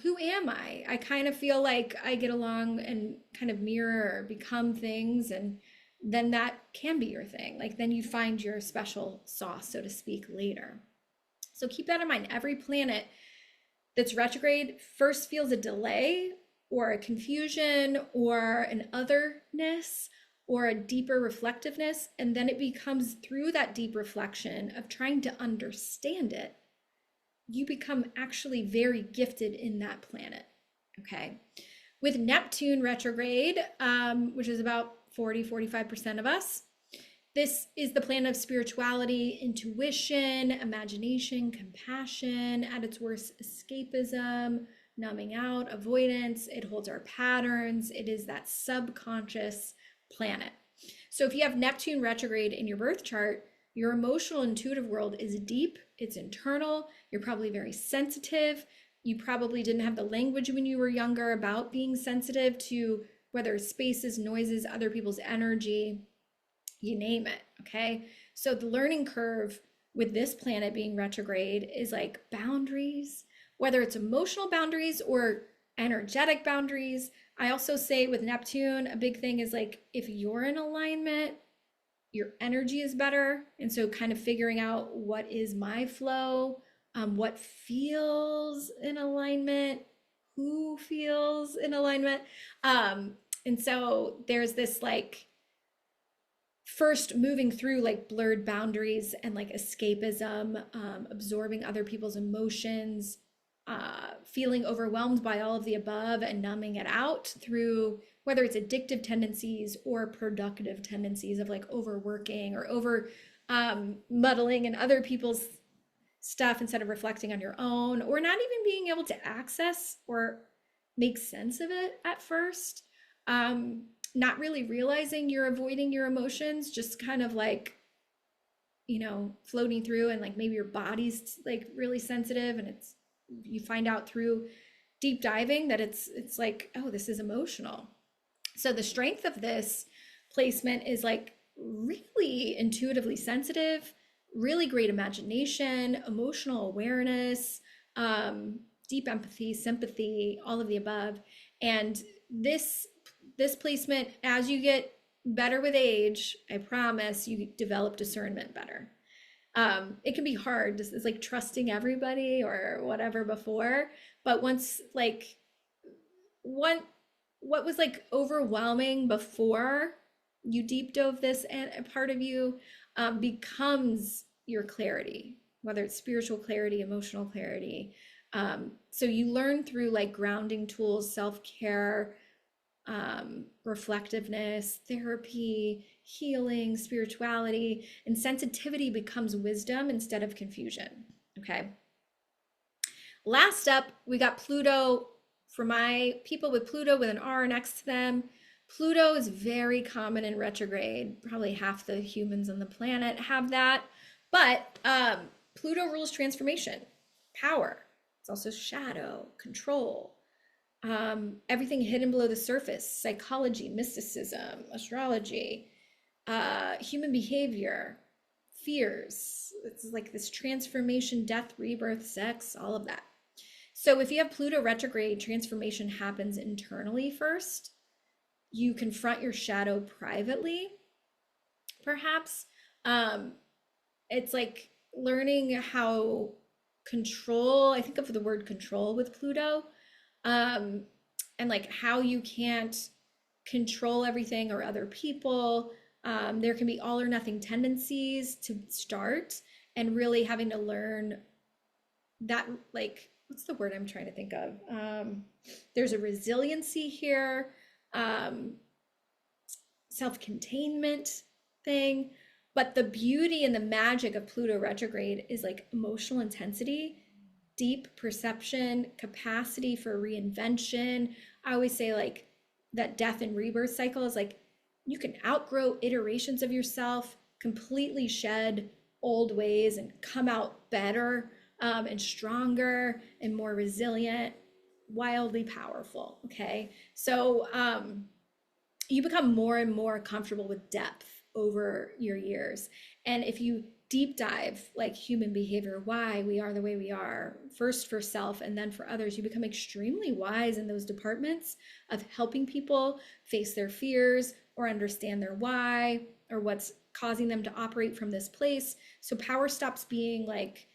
Speaker 2: who am I? I kind of feel like I get along and kind of mirror or become things, and then that can be your thing. Like, then you find your special sauce, so to speak, later. So keep that in mind. Every planet that's retrograde first feels a delay or a confusion or an otherness or a deeper reflectiveness. And then it becomes through that deep reflection of trying to understand it, you become actually very gifted in that planet. Okay. With Neptune retrograde, which is about 45% of us, this is the planet of spirituality, intuition, imagination, compassion, at its worst, escapism, numbing out, avoidance. It holds our patterns. It is that subconscious planet. So if you have Neptune retrograde in your birth chart, your emotional intuitive world is deep, it's internal, you're probably very sensitive. You probably didn't have the language when you were younger about being sensitive to whether spaces, noises, other people's energy, you name it, okay? So the learning curve with this planet being retrograde is like boundaries, whether it's emotional boundaries or energetic boundaries. I also say with Neptune, a big thing is like, if you're in alignment, your energy is better. And so kind of figuring out what is my flow, what feels in alignment, who feels in alignment. And so there's this like first moving through like blurred boundaries and like escapism, absorbing other people's emotions, feeling overwhelmed by all of the above and numbing it out through whether it's addictive tendencies or productive tendencies of like overworking or over muddling in other people's stuff instead of reflecting on your own, or not even being able to access or make sense of it at first. Not really realizing you're avoiding your emotions, just kind of like, floating through, and like maybe your body's like really sensitive, and you find out through deep diving that it's like, oh, this is emotional. So the strength of this placement is like really intuitively sensitive, really great imagination, emotional awareness, deep empathy, sympathy, all of the above. And this placement, as you get better with age, I promise you develop discernment better. It can be hard, just it's like trusting everybody or whatever before, but once like one what was like overwhelming before you deep dove this, and a part of you becomes your clarity, whether it's spiritual clarity, emotional clarity. So you learn through like grounding tools, self-care, reflectiveness, therapy, healing, spirituality, and sensitivity becomes wisdom instead of confusion. Okay. Last up, we got Pluto. For my people with Pluto with an R next to them, Pluto is very common in retrograde. Probably half the humans on the planet have that. But Pluto rules transformation, power. It's also shadow, control, everything hidden below the surface, psychology, mysticism, astrology, human behavior, fears. It's like this transformation, death, rebirth, sex, all of that. So if you have Pluto retrograde, transformation happens internally first. You confront your shadow privately, perhaps. It's like learning how control, I think of the word control with Pluto, and like how you can't control everything or other people. There can be all or nothing tendencies to start, and really having to learn that, like, what's the word I'm trying to think of? There's a resiliency here, self-containment thing. But the beauty and the magic of Pluto retrograde is like emotional intensity, deep perception, capacity for reinvention. I always say like that death and rebirth cycle is like you can outgrow iterations of yourself, completely shed old ways, and come out better, and stronger and more resilient, wildly powerful. Okay. So you become more and more comfortable with depth over your years. And if you deep dive like human behavior, why we are the way we are, first for self and then for others, you become extremely wise in those departments of helping people face their fears or understand their why or what's causing them to operate from this place. So power stops being like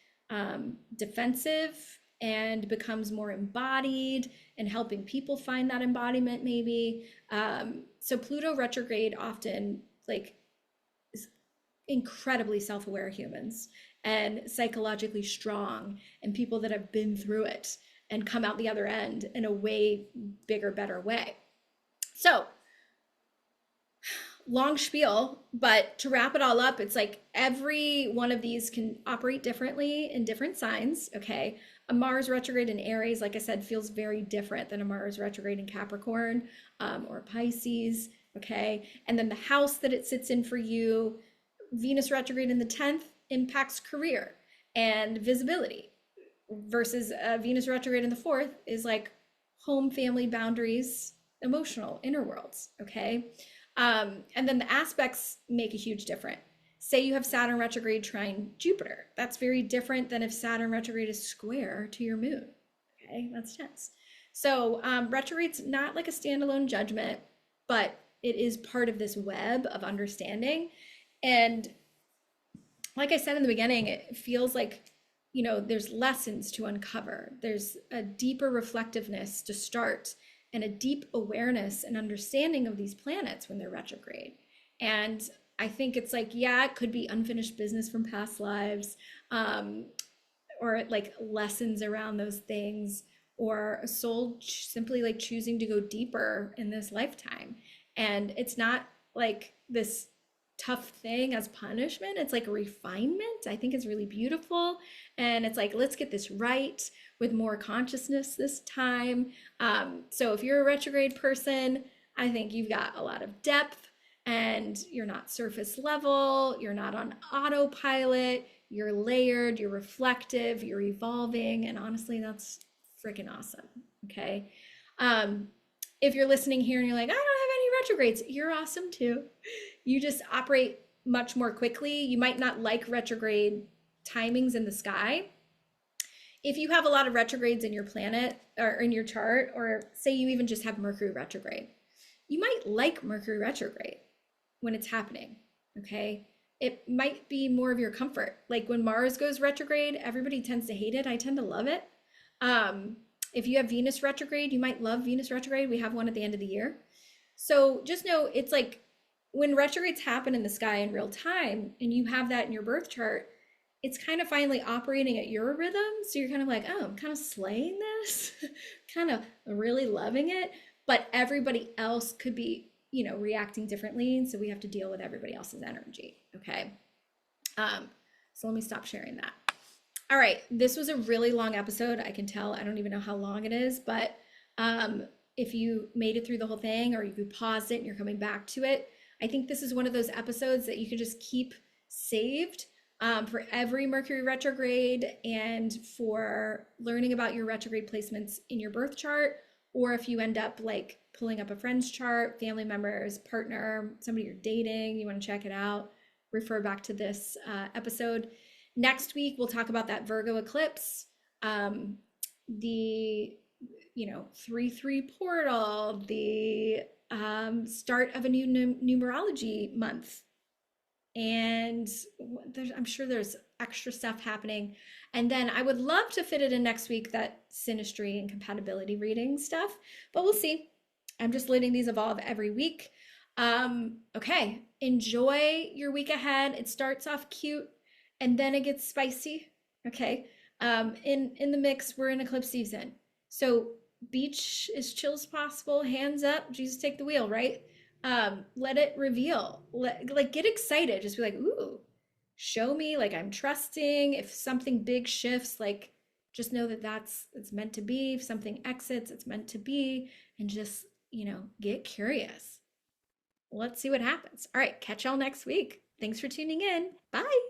Speaker 2: defensive and becomes more embodied and helping people find that embodiment maybe. So Pluto retrograde often like is incredibly self-aware humans and psychologically strong and people that have been through it and come out the other end in a way bigger, better way. So long spiel, but to wrap it all up, it's like every one of these can operate differently in different signs. Okay. A Mars retrograde in Aries, like I said, feels very different than a Mars retrograde in Capricorn, or Pisces. Okay. And then the house that it sits in for you, Venus retrograde in the 10th impacts career and visibility, versus Venus retrograde in the 4th is like home, family, boundaries, emotional, inner worlds. Okay. And then the aspects make a huge difference. Say you have Saturn retrograde trine Jupiter. That's very different than if Saturn retrograde is square to your moon. Okay, that's tense. So retrograde's not like a standalone judgment, but it is part of this web of understanding. And like I said in the beginning, it feels like, there's lessons to uncover. There's a deeper reflectiveness to start and a deep awareness and understanding of these planets when they're retrograde. And I think it's like, yeah, it could be unfinished business from past lives, or like lessons around those things, or a soul simply like choosing to go deeper in this lifetime. And it's not like this tough thing as punishment. It's like a refinement. I think it's really beautiful. And it's like, let's get this right with more consciousness this time. So if you're a retrograde person, I think you've got a lot of depth and you're not surface level, you're not on autopilot, you're layered, you're reflective, you're evolving. And honestly, that's freaking awesome. Okay. Um, if you're listening here and you're like, I don't have any retrogrades, you're awesome too. You just operate much more quickly. You might not like retrograde timings in the sky. If you have a lot of retrogrades in your planet or in your chart, or say you even just have Mercury retrograde, you might like Mercury retrograde when it's happening. Okay. It might be more of your comfort. Like when Mars goes retrograde, everybody tends to hate it. I tend to love it. Um, if you have Venus retrograde, you might love Venus retrograde. We have one at the end of the year. So just know it's like when retrogrades happen in the sky in real time and you have that in your birth chart, it's kind of finally operating at your rhythm. So you're kind of like, oh, I'm kind of slaying this, kind of really loving it. But everybody else could be, reacting differently. And so we have to deal with everybody else's energy. Okay. So let me stop sharing that. All right. This was a really long episode. I can tell. I don't even know how long it is, but if you made it through the whole thing or you paused it and you're coming back to it, I think this is one of those episodes that you can just keep saved for every Mercury retrograde and for learning about your retrograde placements in your birth chart. Or if you end up like pulling up a friend's chart, family members, partner, somebody you're dating, you want to check it out, refer back to this episode. Next week, we'll talk about that Virgo eclipse, the 3/3 portal, the start of a new numerology month. And I'm sure there's extra stuff happening. And then I would love to fit it in next week, that synastry and compatibility reading stuff, but we'll see. I'm just letting these evolve every week. Okay, enjoy your week ahead. It starts off cute and then it gets spicy. Okay, in the mix, we're in eclipse season. So beach as chill as possible, hands up, Jesus take the wheel, right? Let it reveal, like get excited, just be like, ooh, show me, like I'm trusting. If something big shifts, like just know that it's meant to be. If something exits, it's meant to be. And just, get curious. Let's see what happens. All right, catch y'all next week. Thanks for tuning in. Bye.